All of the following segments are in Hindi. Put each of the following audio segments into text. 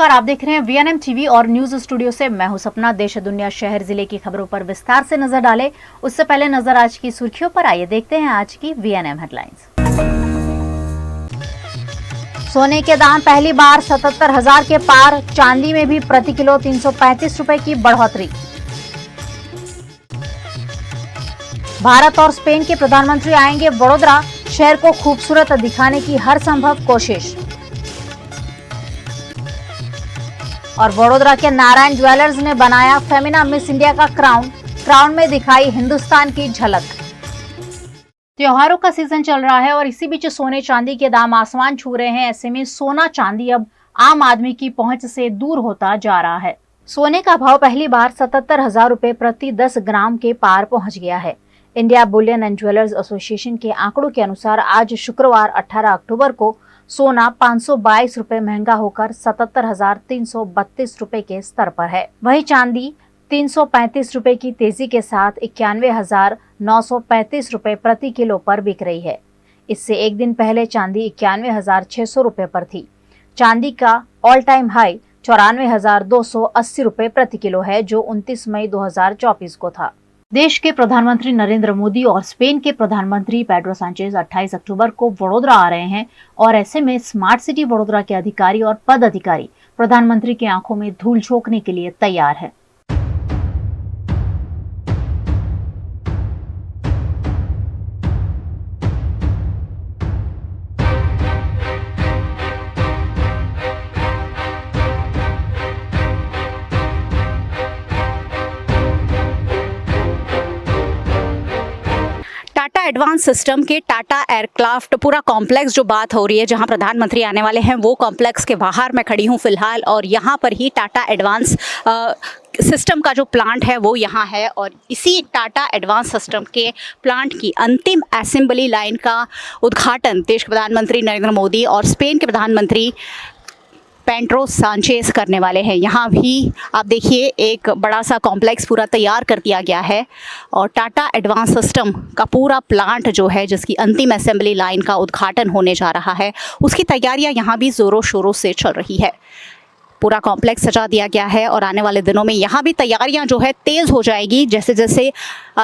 नमस्कार, आप देख रहे हैं वीएनएम टीवी और न्यूज स्टूडियो से मैं हूं सपना। देश दुनिया शहर जिले की खबरों पर विस्तार से नजर डालें उससे पहले नजर आज की सुर्खियों पर। आइए देखते हैं आज की वीएनएम हेडलाइंस। सोने के दाम पहली बार 77,000 के पार, चांदी में भी प्रति किलो 335 रुपए की बढ़ोतरी। भारत और स्पेन के प्रधानमंत्री आएंगे वडोदरा, शहर को खूबसूरत दिखाने की हर संभव कोशिश। और वडोदरा के नारायण ज्वेलर्स ने बनाया फेमिना मिस इंडिया का क्राउन में दिखाई हिंदुस्तान की झलक। त्योहारों का सीजन चल रहा है और इसी बीच सोने चांदी के दाम आसमान छू रहे हैं। ऐसे में सोना चांदी अब आम आदमी की पहुंच से दूर होता जा रहा है। सोने का भाव पहली बार 77,000 रुपए प्रति 10 ग्राम के पार पहुंच गया है। India Boolean and jewellers association के आंकड़ों के अनुसार आज शुक्रवार 18 अक्टूबर को सोना 522 रुपए महंगा होकर 77,332 रुपए के स्तर पर है। वहीं चांदी 335 रुपए की तेजी के साथ 91,935 रुपए प्रति किलो पर बिक रही है। इससे एक दिन पहले चांदी 91,600 रुपए पर थी। चांदी का ऑल टाइम हाई 94,280 रुपए प्रति किलो है, जो 29 मई 2024 को था। देश के प्रधानमंत्री नरेंद्र मोदी और स्पेन के प्रधानमंत्री पेड्रो सांचेज 28 अक्टूबर को वडोदरा आ रहे हैं और ऐसे में स्मार्ट सिटी वडोदरा के अधिकारी और पद अधिकारी प्रधानमंत्री की आंखों में धूल झोंकने के लिए तैयार हैं। टाटा एडवांस सिस्टम के टाटा एयरक्राफ्ट पूरा कॉम्प्लेक्स जो बात हो रही है, जहां प्रधानमंत्री आने वाले हैं, वो कॉम्प्लेक्स के बाहर मैं खड़ी हूं फिलहाल। और यहां पर ही टाटा एडवांस सिस्टम का जो प्लांट है वो यहाँ है और इसी टाटा एडवांस सिस्टम के प्लांट की अंतिम असेंबली लाइन का उद्घाटन देश के प्रधानमंत्री नरेंद्र मोदी और स्पेन के प्रधानमंत्री पेड्रो सांचेज करने वाले हैं। यहाँ भी आप देखिए एक बड़ा सा कॉम्प्लेक्स पूरा तैयार कर दिया गया है और टाटा एडवांस सिस्टम का पूरा प्लांट जो है, जिसकी अंतिम असेंबली लाइन का उद्घाटन होने जा रहा है, उसकी तैयारियां यहाँ भी ज़ोरों शोरों से चल रही है। पूरा कॉम्प्लेक्स सजा दिया गया है और आने वाले दिनों में यहाँ भी तैयारियां जो है तेज़ हो जाएगी। जैसे जैसे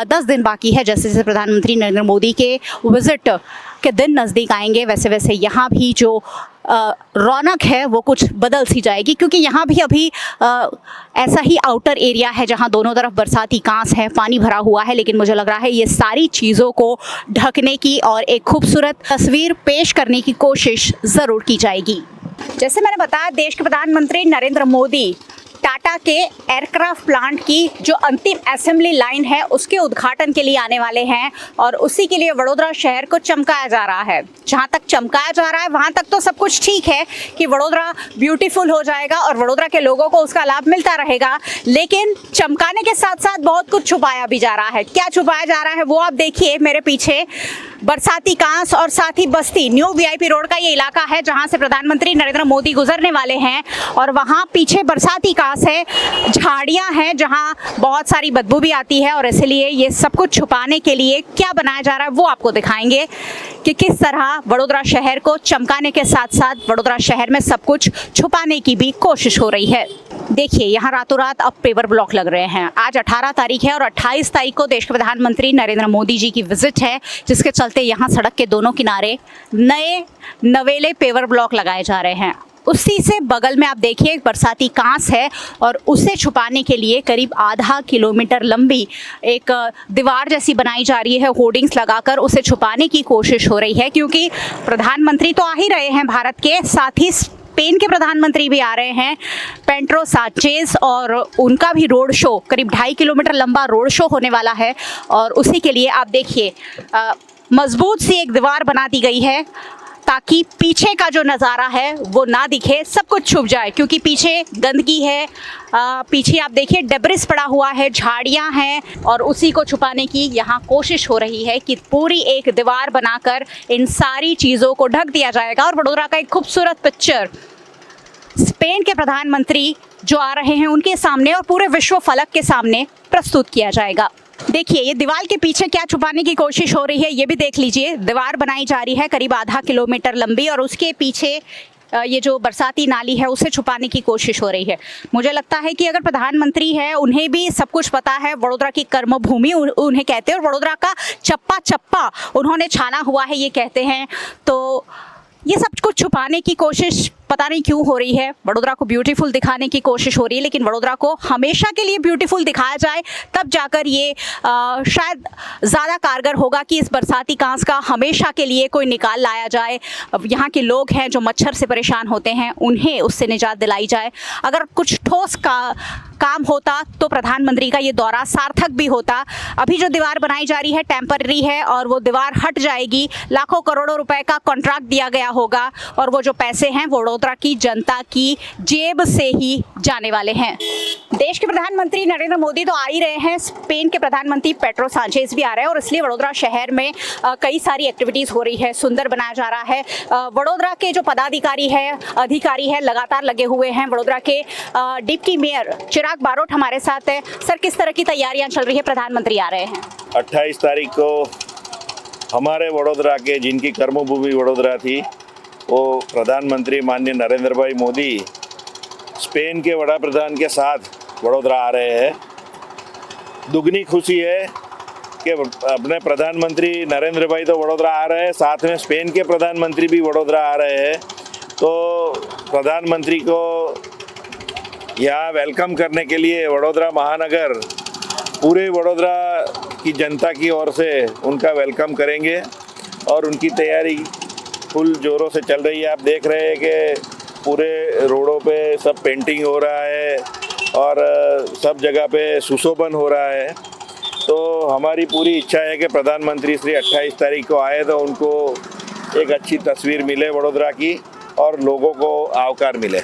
10 दिन बाकी है, जैसे जैसे प्रधानमंत्री नरेंद्र मोदी के विजिट के दिन नज़दीक आएंगे, वैसे वैसे यहाँ भी जो रौनक है वो कुछ बदल सी जाएगी। क्योंकि यहाँ भी अभी ऐसा ही आउटर एरिया है जहाँ दोनों तरफ बरसाती कांस है, पानी भरा हुआ है, लेकिन मुझे लग रहा है ये सारी चीज़ों को ढकने की और एक खूबसूरत तस्वीर पेश करने की कोशिश ज़रूर की जाएगी। जैसे मैंने बताया, देश के प्रधानमंत्री नरेंद्र मोदी टाटा के एयरक्राफ्ट प्लांट की जो अंतिम असेंबली लाइन है उसके उद्घाटन के लिए आने वाले हैं और उसी के लिए वडोदरा शहर को चमकाया जा रहा है। जहां तक चमकाया जा रहा है वहां तक तो सब कुछ ठीक है कि वडोदरा ब्यूटीफुल हो जाएगा और वडोदरा के लोगों को उसका लाभ मिलता रहेगा, लेकिन चमकाने के साथ साथ बहुत कुछ छुपाया भी जा रहा है। क्या छुपाया जा रहा है वो आप देखिए मेरे पीछे। बरसाती कांस और साथ ही बस्ती न्यू वीआईपी रोड का ये इलाका है जहां से प्रधानमंत्री नरेंद्र मोदी गुजरने वाले हैं और वहां पीछे बरसाती कांस है, झाड़ियां हैं जहां बहुत सारी बदबू भी आती है और इसलिए ये सब कुछ छुपाने के लिए क्या बनाया जा रहा है वो आपको दिखाएंगे कि किस तरह वडोदरा शहर को चमकाने के साथ साथ वडोदरा शहर में सब कुछ छुपाने की भी कोशिश हो रही है। देखिए यहाँ रातों रात अब पेवर ब्लॉक लग रहे हैं। आज 18 तारीख है और 28 तारीख को देश के प्रधानमंत्री नरेंद्र मोदी जी की विजिट है, जिसके चलते यहाँ सड़क के दोनों किनारे नए नवेले पेवर ब्लॉक लगाए जा रहे हैं। उसी से बगल में आप देखिए एक बरसाती कांस है और उसे छुपाने के लिए करीब आधा किलोमीटर लंबी एक दीवार जैसी बनाई जा रही है, होर्डिंग्स लगाकर उसे छुपाने की कोशिश हो रही है। क्योंकि प्रधानमंत्री तो आ ही रहे हैं भारत के, साथ ही स्पेन के प्रधानमंत्री भी आ रहे हैं पेड्रो सांचेज, और उनका भी रोड शो करीब 2.5 किलोमीटर लंबा रोड शो होने वाला है। और उसी के लिए आप देखिए मजबूत सी एक दीवार बना दी गई है ताकि पीछे का जो नज़ारा है वो ना दिखे, सब कुछ छुप जाए। क्योंकि पीछे गंदगी है, पीछे आप देखिए डेब्रिस पड़ा हुआ है, झाड़ियां हैं और उसी को छुपाने की यहाँ कोशिश हो रही है कि पूरी एक दीवार बनाकर इन सारी चीज़ों को ढक दिया जाएगा और वडोदरा का एक खूबसूरत पिक्चर स्पेन के प्रधानमंत्री जो आ रहे हैं उनके सामने और पूरे विश्व फलक के सामने प्रस्तुत किया जाएगा। देखिए ये दीवार के पीछे क्या छुपाने की कोशिश हो रही है ये भी देख लीजिए। दीवार बनाई जा रही है करीब आधा किलोमीटर लंबी और उसके पीछे ये जो बरसाती नाली है उसे छुपाने की कोशिश हो रही है। मुझे लगता है कि अगर प्रधानमंत्री है उन्हें भी सब कुछ पता है, वडोदरा की कर्मभूमि उन्हें कहते हैं और वडोदरा का चप्पा चप्पा उन्होंने छाना हुआ है ये कहते हैं, तो ये सब कुछ छुपाने की कोशिश पता नहीं क्यों हो रही है। वडोदरा को ब्यूटीफुल दिखाने की कोशिश हो रही है, लेकिन वडोदरा को हमेशा के लिए ब्यूटीफुल दिखाया जाए तब जाकर ये शायद ज़्यादा कारगर होगा कि इस बरसाती कांस का हमेशा के लिए कोई निकाल लाया जाए। अब यहाँ के लोग हैं जो मच्छर से परेशान होते हैं, उन्हें उससे निजात दिलाई जाए। अगर कुछ ठोस काम होता तो प्रधानमंत्री का ये दौरा सार्थक भी होता। अभी जो दीवार बनाई जा रही है टेम्पररी है और वो दीवार हट जाएगी, लाखों करोड़ों रुपए का कॉन्ट्रैक्ट दिया गया होगा और वो जो पैसे हैं वडोदरा की जनता की जेब से ही जाने वाले हैं। देश के प्रधानमंत्री नरेंद्र मोदी तो आ ही रहे हैं, स्पेन के प्रधानमंत्री पेड्रो सांचेज भी आ रहे हैं और इसलिए वडोदरा शहर में कई सारी एक्टिविटीज़ हो रही है, सुंदर बनाया जा रहा है। वडोदरा के जो पदाधिकारी है, अधिकारी है, लगातार लगे हुए हैं। वडोदरा के डिप्टी मेयर चिराग बारोट हमारे साथ है। सर, किस तरह की तैयारियां चल रही है? प्रधानमंत्री आ रहे हैं 28 तारीख को। हमारे वडोदरा के जिनकी कर्मभूमि वडोदरा थी, वो प्रधानमंत्री माननीय नरेंद्र भाई मोदी स्पेन के वड़ा प्रधान के साथ वडोदरा आ रहे हैं। दुगनी खुशी है कि अपने प्रधानमंत्री नरेंद्र भाई तो वडोदरा आ रहे हैं, साथ में स्पेन के प्रधानमंत्री भी वडोदरा आ रहे हैं। तो प्रधानमंत्री को यहाँ वेलकम करने के लिए वडोदरा महानगर पूरे वडोदरा की जनता की ओर से उनका वेलकम करेंगे और उनकी तैयारी फुल जोरों से चल रही है। आप देख रहे हैं कि पूरे रोडों पे सब पेंटिंग हो रहा है और सब जगह पे सुशोभन हो रहा है। तो हमारी पूरी इच्छा है कि प्रधानमंत्री श्री 28 तारीख को आए तो उनको एक अच्छी तस्वीर मिले वडोदरा की और लोगों को आवकार मिले।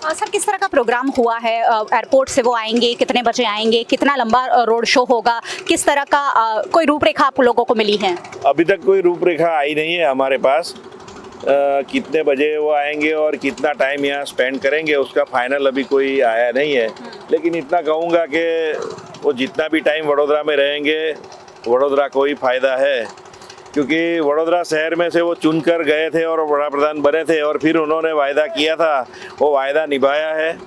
सर, किस तरह का प्रोग्राम हुआ है? एयरपोर्ट से वो आएंगे, कितने बजे आएंगे, कितना लंबा रोड शो होगा, किस तरह का कोई रूपरेखा आप लोगों को मिली है? अभी तक कोई रूपरेखा आई नहीं है हमारे पास। कितने बजे वो आएंगे और कितना टाइम यहाँ स्पेंड करेंगे उसका फाइनल अभी कोई आया नहीं है, लेकिन इतना कहूँगा कि वो जितना भी टाइम वडोदरा में रहेंगे वडोदरा को ही फ़ायदा है, क्योंकि वडोदरा शहर में से वो चुनकर गए थे और वड़ा प्रधान बने थे और फिर उन्होंने वायदा किया था, वो वायदा निभाया है।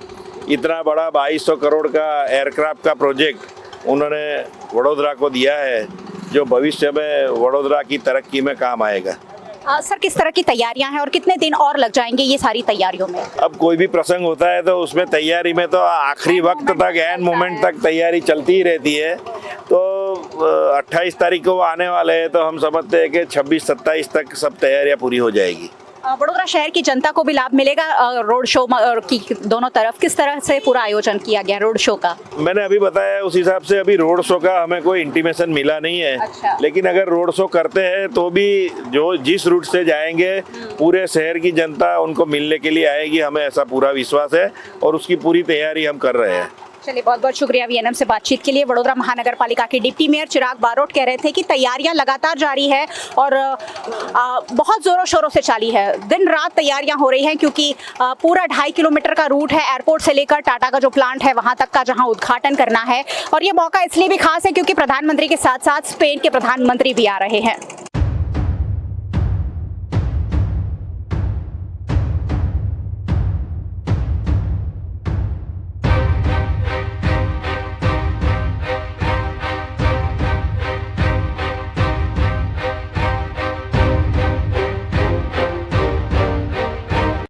इतना बड़ा 2200 करोड़ का एयरक्राफ्ट का प्रोजेक्ट उन्होंने वडोदरा को दिया है, जो भविष्य में वडोदरा की तरक्की में काम आएगा। सर, किस तरह की तैयारियां हैं और कितने दिन और लग जाएंगे ये सारी तैयारियों में? अब कोई भी प्रसंग होता है तो उसमें तैयारी में तो आखिरी वक्त तक, एंड मोमेंट तक तैयारी चलती ही रहती है। तो 28 तारीख को वो आने वाले हैं, तो हम समझते हैं कि 26-27 तक सब तैयारियां पूरी हो जाएगी। वडोदरा शहर की जनता को भी लाभ मिलेगा रोड शो की दोनों तरफ? किस तरह से पूरा आयोजन किया गया रोड शो का? मैंने अभी बताया उस हिसाब से अभी रोड शो का हमें कोई इंटीमेशन मिला नहीं है। अच्छा। लेकिन अगर रोड शो करते हैं तो भी जो जिस रूट से जाएंगे पूरे शहर की जनता उनको मिलने के लिए आएगी, हमें ऐसा पूरा विश्वास है और उसकी पूरी तैयारी हम कर रहे हैं। चलिए, बहुत बहुत शुक्रिया वीएनएम से बातचीत के लिए। वडोदरा महानगर पालिका के डिप्टी मेयर चिराग बारोट कह रहे थे कि तैयारियां लगातार जारी है और बहुत जोरों शोरों से चाली है, दिन रात तैयारियां हो रही हैं, क्योंकि पूरा 2.5 किलोमीटर का रूट है एयरपोर्ट से लेकर टाटा का जो प्लांट है वहां तक का, जहां उद्घाटन करना है। और ये मौका इसलिए भी खास है क्योंकि प्रधानमंत्री के साथ साथ स्पेन के प्रधानमंत्री भी आ रहे हैं।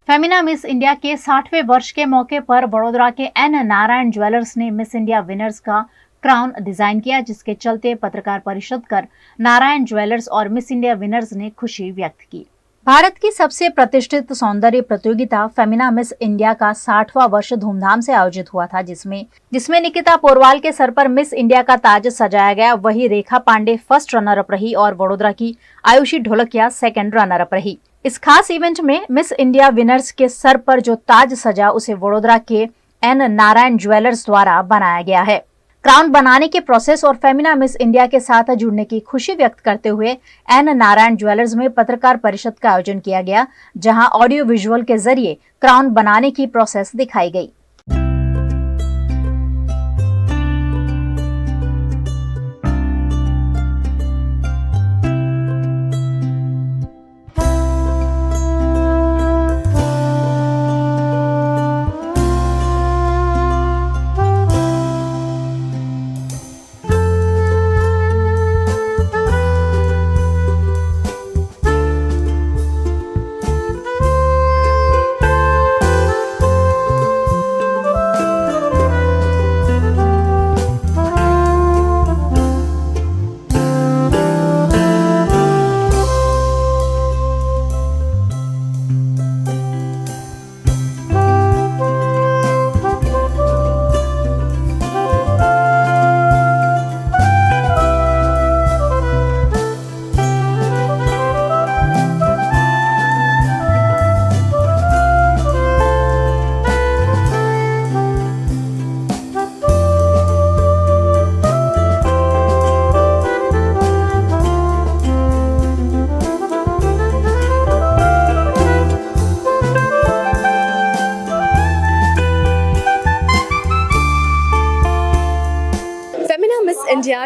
फेमिना मिस इंडिया के 60वें वर्ष के मौके पर वडोदरा के एन नारायण ज्वेलर्स ने मिस इंडिया विनर्स का क्राउन डिजाइन किया, जिसके चलते पत्रकार परिषद कर नारायण ज्वेलर्स और मिस इंडिया विनर्स ने खुशी व्यक्त की। भारत की सबसे प्रतिष्ठित सौंदर्य प्रतियोगिता फेमिना मिस इंडिया का 60वां वर्ष धूमधाम से आयोजित हुआ था, जिसमें निकिता पोरवाल के सर पर मिस इंडिया का ताज सजाया गया। वही रेखा पांडे फर्स्ट रनर अप रही और वडोदरा की Ayushi Dholakia second runner up रही। इस खास इवेंट में मिस इंडिया विनर्स के सर पर जो ताज सजा उसे वडोदरा के एन नारायण ज्वेलर्स द्वारा बनाया गया है। क्राउन बनाने के प्रोसेस और फेमिना मिस इंडिया के साथ जुड़ने की खुशी व्यक्त करते हुए एन नारायण ज्वेलर्स में पत्रकार परिषद का आयोजन किया गया, जहां ऑडियो विजुअल के जरिए क्राउन बनाने की प्रोसेस दिखाई गई।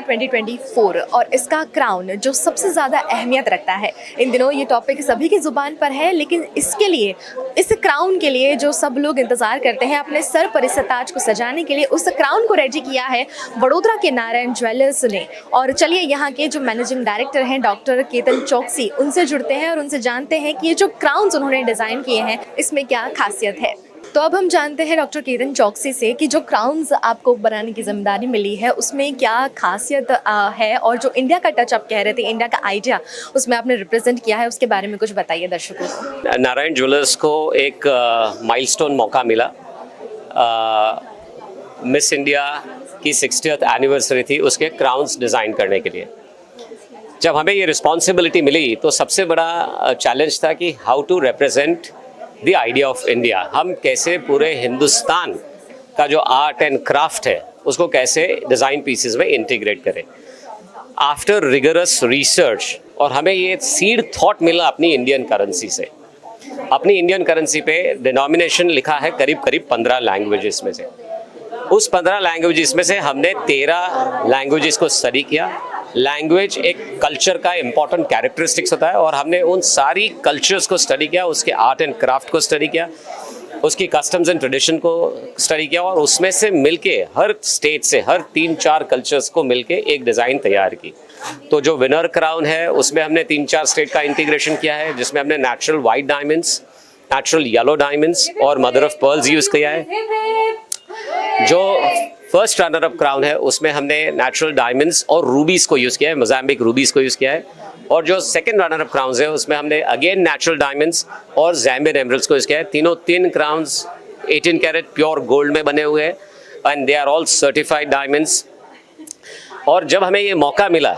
2024 और इसका क्राउन जो सबसे ज़्यादा अहमियत रखता है, इन दिनों ये टॉपिक सभी की ज़ुबान पर है, लेकिन इसके लिए, इस क्राउन के लिए जो सब लोग इंतज़ार करते हैं अपने सर पर इस ताज को सजाने के लिए, उस क्राउन को रेडी किया है वडोदरा के नारायण ज्वेलर्स ने। और चलिए यहाँ के जो मैनेजिंग डायरेक्टर हैं डॉक्टर केतन चौकसी, उनसे जुड़ते हैं और उनसे जानते हैं कि ये जो क्राउन्स उन्होंने डिज़ाइन किए हैं इसमें क्या खासियत है। तो अब हम जानते हैं डॉक्टर केतन चौकसी से कि जो क्राउन्स आपको बनाने की जिम्मेदारी मिली है उसमें क्या खासियत है, और जो इंडिया का टच आप कह रहे थे, इंडिया का आइडिया उसमें आपने रिप्रेजेंट किया है, उसके बारे में कुछ बताइए दर्शकों को। नारायण ज्वेलर्स को एक माइलस्टोन मौका मिला। मिस इंडिया की 60th एनिवर्सरी थी, उसके क्राउन्स डिज़ाइन करने के लिए। जब हमें ये रिस्पॉन्सिबिलिटी मिली तो सबसे बड़ा चैलेंज था कि how to represent the idea of India. हम कैसे पूरे हिंदुस्तान का जो आर्ट एंड क्राफ्ट है उसको कैसे डिज़ाइन पीसेस में इंटीग्रेट करें। आफ्टर रिगरस रिसर्च, और हमें ये सीड थॉट मिला अपनी इंडियन करेंसी से। अपनी इंडियन करेंसी पे डिनोमिनेशन लिखा है करीब करीब 15 लैंग्वेजेस में से। उस 15 लैंग्वेजेस में से हमने 13 लैंग्वेजेस को स्टडी किया। लैंग्वेज एक कल्चर का इम्पॉर्टेंट कैरेक्टरिस्टिक्स होता है, और हमने उन सारी कल्चर्स को स्टडी किया, उसके आर्ट एंड क्राफ्ट को स्टडी किया, उसकी कस्टम्स एंड ट्रेडिशन को स्टडी किया, और उसमें से मिलके हर स्टेट से हर 3-4 कल्चर्स को मिलके एक डिज़ाइन तैयार की। तो जो विनर क्राउन है उसमें हमने 3-4 स्टेट का इंटीग्रेशन किया है, जिसमें हमने natural white diamonds, natural yellow diamonds और मदर ऑफ पर्ल्स यूज़ किया है। जो फर्स्ट रनर अप क्राउन है उसमें हमने नेचुरल डायमंड्स और रूबीज़ को यूज़ किया है, मोज़ाम्बिक रूबीज़ को यूज़ किया है। और जो सेकंड रनर अप क्राउन्स है उसमें हमने अगेन नेचुरल डायमंड्स और ज़ैम्बियन एमरल्ड्स को यूज़ किया है। तीन क्राउन्स 18 कैरेट प्योर गोल्ड में बने हुए हैं, and they are all certified diamonds. और जब हमें ये मौका मिला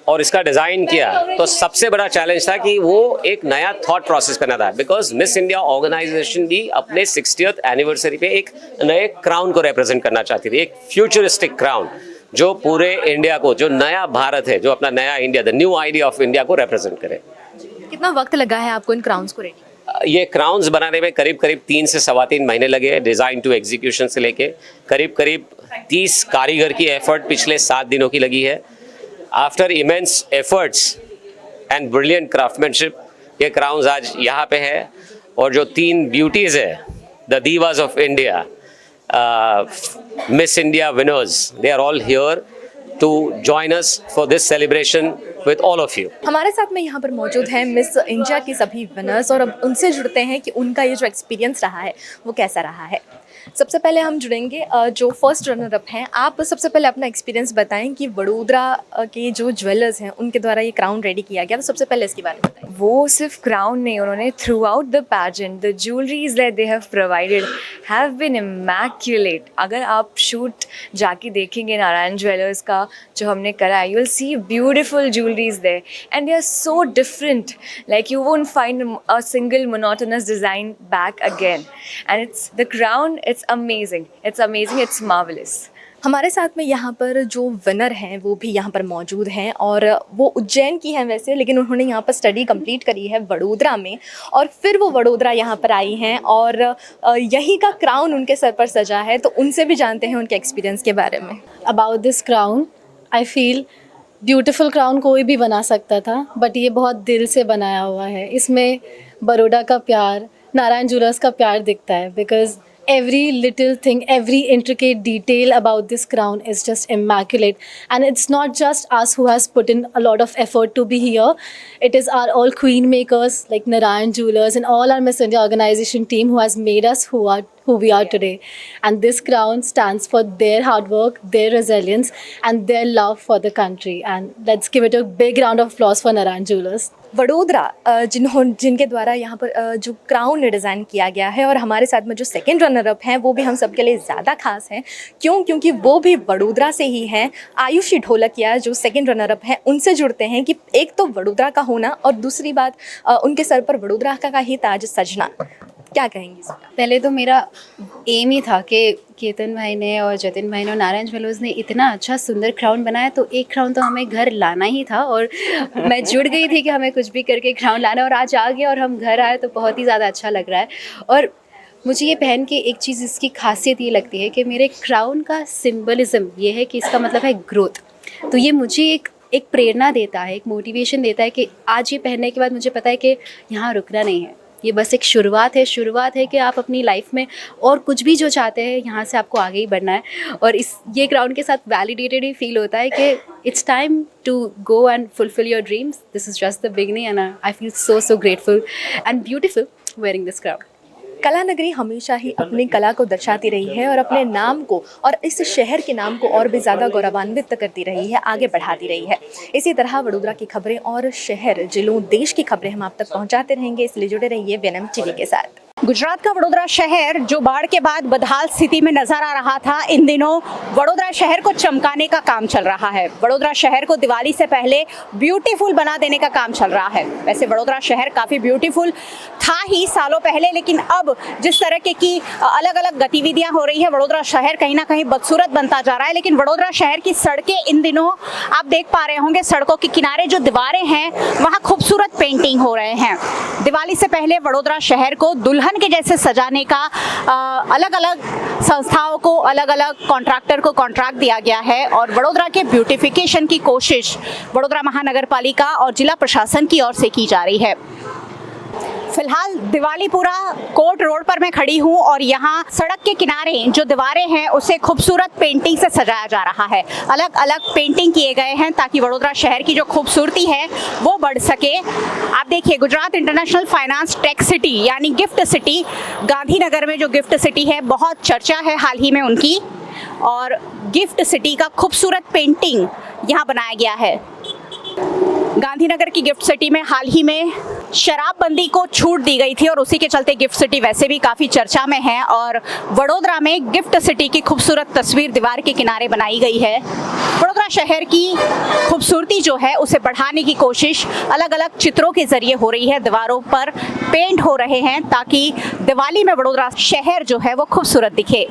और इसका डिज़ाइन किया तो सबसे बड़ा चैलेंज था कि वो एक नया थॉट प्रोसेस करना था, बिकॉज मिस इंडिया ऑर्गेनाइजेशन भी अपने 60th एनिवर्सरी पे एक नए क्राउन को रिप्रेजेंट करना चाहती थी, एक फ्यूचरिस्टिक क्राउन जो पूरे इंडिया को, जो नया भारत है, जो अपना नया India, the new idea of India को रिप्रेजेंट करे। कितना वक्त लगा है आपको इन क्राउन्स को रेडी? ये क्राउन्स बनाने में करीब करीब 3 से 3.25 महीने लगे, डिज़ाइन टू एग्जीक्यूशन से लेके करीब करीब 30 कारीगर की एफर्ट पिछले 7 दिनों की लगी है। After immense efforts and brilliant craftsmanship ये क्राउन्स आज यहाँ पे है। और जो 3 ब्यूटीज़ है, the divas of India, Miss India winners, they are all here to join us for this celebration with all of you. हमारे साथ में यहाँ पर मौजूद हैं मिस इंडिया की सभी विनर्स, और अब उनसे जुड़ते हैं कि उनका ये जो एक्सपीरियंस रहा है वो कैसा रहा है। सबसे पहले हम जुड़ेंगे जो फर्स्ट रनर अप हैं। आप सबसे पहले अपना एक्सपीरियंस बताएं कि वडोदरा के जो ज्वेलर्स हैं उनके द्वारा ये क्राउन रेडी किया गया, तो सबसे पहले इसके बारे में बताएं। वो सिर्फ क्राउन नहीं, उन्होंने throughout the pageant the jewelleries that they have provided have been immaculate. अगर आप शूट जाके देखेंगे नारायण ज्वेलर्स का जो हमने करा है, you will see beautiful jewelleries there and they are so different, like you won't find a single monotonous design back again, and it's the crown, it's amazing, it's marvellous. हमारे साथ में यहाँ पर जो विनर हैं वो भी यहाँ पर मौजूद हैं, और वो उज्जैन की हैं वैसे, लेकिन उन्होंने यहाँ पर स्टडी कंप्लीट करी है वडोदरा में, और फिर वो वडोदरा यहाँ पर आई हैं और यहीं का क्राउन उनके सर पर सजा है। तो उनसे भी जानते हैं उनके एक्सपीरियंस के बारे में। About this crown, I feel beautiful crown कोई भी बना सकता था, बट ये बहुत दिल से बनाया हुआ है। इसमें बड़ौदा का प्यार, नारायण ज्वेलर्स का प्यार दिखता है, because every little thing, every intricate detail about this crown is just immaculate, and it's not just us who has put in a lot of effort to be here. It is our all queen makers like Narayan Jewelers and all our Miss India organization team who has made us who we are today. And this crown stands for their hard work, their resilience and their love for the country. And let's give it a big round of applause for Narayan Jewelers. Vadodara जिनके द्वारा यहाँ पर जो क्राउन डिज़ाइन किया गया है, और हमारे साथ में जो सेकंड रनर अप हैं वो भी हम सबके लिए ज़्यादा खास हैं। क्योंकि वो भी वडोदरा से ही हैं। आयुषी ढोलकिया जो सेकंड रनर अप हैं, उनसे जुड़ते हैं कि एक तो वडोदरा का होना, और दूसरी बात उनके सर पर वडोदरा का ही ताज सजना। क्या कहेंगी इस पर? पहले तो मेरा एम ही था कि केतन भाई ने और जतिन भाई ने और नारायण ज्वेलर्स ने इतना अच्छा सुंदर क्राउन बनाया, तो एक क्राउन तो हमें घर लाना ही था, और मैं जुड़ गई थी कि हमें कुछ भी करके क्राउन लाना, और आज आ गया और हम घर आए तो बहुत ही ज़्यादा अच्छा लग रहा है। और मुझे ये पहन के एक चीज़ इसकी खासियत ये लगती है कि मेरे क्राउन का सिंबलिज्म ये है कि इसका मतलब है ग्रोथ। तो ये मुझे एक प्रेरणा देता है, एक मोटिवेशन देता है कि आज ये पहनने के बाद मुझे पता है कि यहाँ रुकना नहीं है, ये बस एक शुरुआत है कि आप अपनी लाइफ में और कुछ भी जो चाहते हैं यहाँ से आपको आगे ही बढ़ना है। और ये क्राउन के साथ वैलिडेटेड ही फील होता है कि it's time to go and fulfil your dreams, this is just the beginning and I feel so grateful and beautiful wearing this crown. Kala Nagari हमेशा ही अपनी कला को दर्शाती रही है और अपने नाम को और इस शहर के नाम को और भी ज़्यादा गौरवान्वित करती रही है, आगे बढ़ाती रही है। इसी तरह वडोदरा की खबरें और शहर, जिलों, देश की खबरें हम आप तक पहुंचाते रहेंगे, इसलिए जुड़े रहिए वीएनएम टीवी के साथ। गुजरात का वडोदरा शहर जो बाढ़ के बाद बदहाल स्थिति में नजर आ रहा था, इन दिनों वडोदरा शहर को चमकाने का काम चल रहा है। वडोदरा शहर को दिवाली से पहले ब्यूटीफुल बना देने का काम चल रहा है। वैसे वडोदरा शहर काफ़ी ब्यूटीफुल था ही सालों पहले, लेकिन अब जिस तरह की अलग अलग गतिविधियां हो रही है, वडोदरा शहर कहीं ना कहीं बदसूरत बनता जा रहा है। लेकिन वडोदरा शहर की सड़कें इन दिनों आप देख पा रहे होंगे, सड़कों के किनारे जो दीवारें हैं वहाँ खूबसूरत पेंटिंग हो रहे हैं। दिवाली से पहले वडोदरा शहर को दुल्हन के जैसे सजाने का अलग अलग संस्थाओं को, अलग अलग कॉन्ट्रैक्टर को कॉन्ट्रैक्ट दिया गया है और वडोदरा के ब्यूटिफिकेशन की कोशिश वडोदरा महानगर पालिका और जिला प्रशासन की ओर से की जा रही है। फिलहाल दिवालीपुरा कोर्ट रोड पर मैं खड़ी हूँ और यहाँ सड़क के किनारे जो दीवारें हैं उसे खूबसूरत पेंटिंग से सजाया जा रहा है। अलग अलग पेंटिंग किए गए हैं ताकि वडोदरा शहर की जो खूबसूरती है वो बढ़ सके। आप देखिए, Gujarat international finance tech city यानी गिफ्ट सिटी, गांधीनगर में जो गिफ्ट सिटी है, बहुत चर्चा है हाल ही में उनकी, और गिफ्ट सिटी का खूबसूरत पेंटिंग यहाँ बनाया गया है। गांधीनगर की गिफ्ट सिटी में हाल ही में शराबबंदी को छूट दी गई थी और उसी के चलते गिफ्ट सिटी वैसे भी काफ़ी चर्चा में है और वडोदरा में गिफ्ट सिटी की खूबसूरत तस्वीर दीवार के किनारे बनाई गई है। वडोदरा शहर की खूबसूरती जो है उसे बढ़ाने की कोशिश अलग अलग चित्रों के जरिए हो रही है, दीवारों पर पेंट हो रहे हैं ताकि दिवाली में वडोदरा शहर जो है वो खूबसूरत दिखे।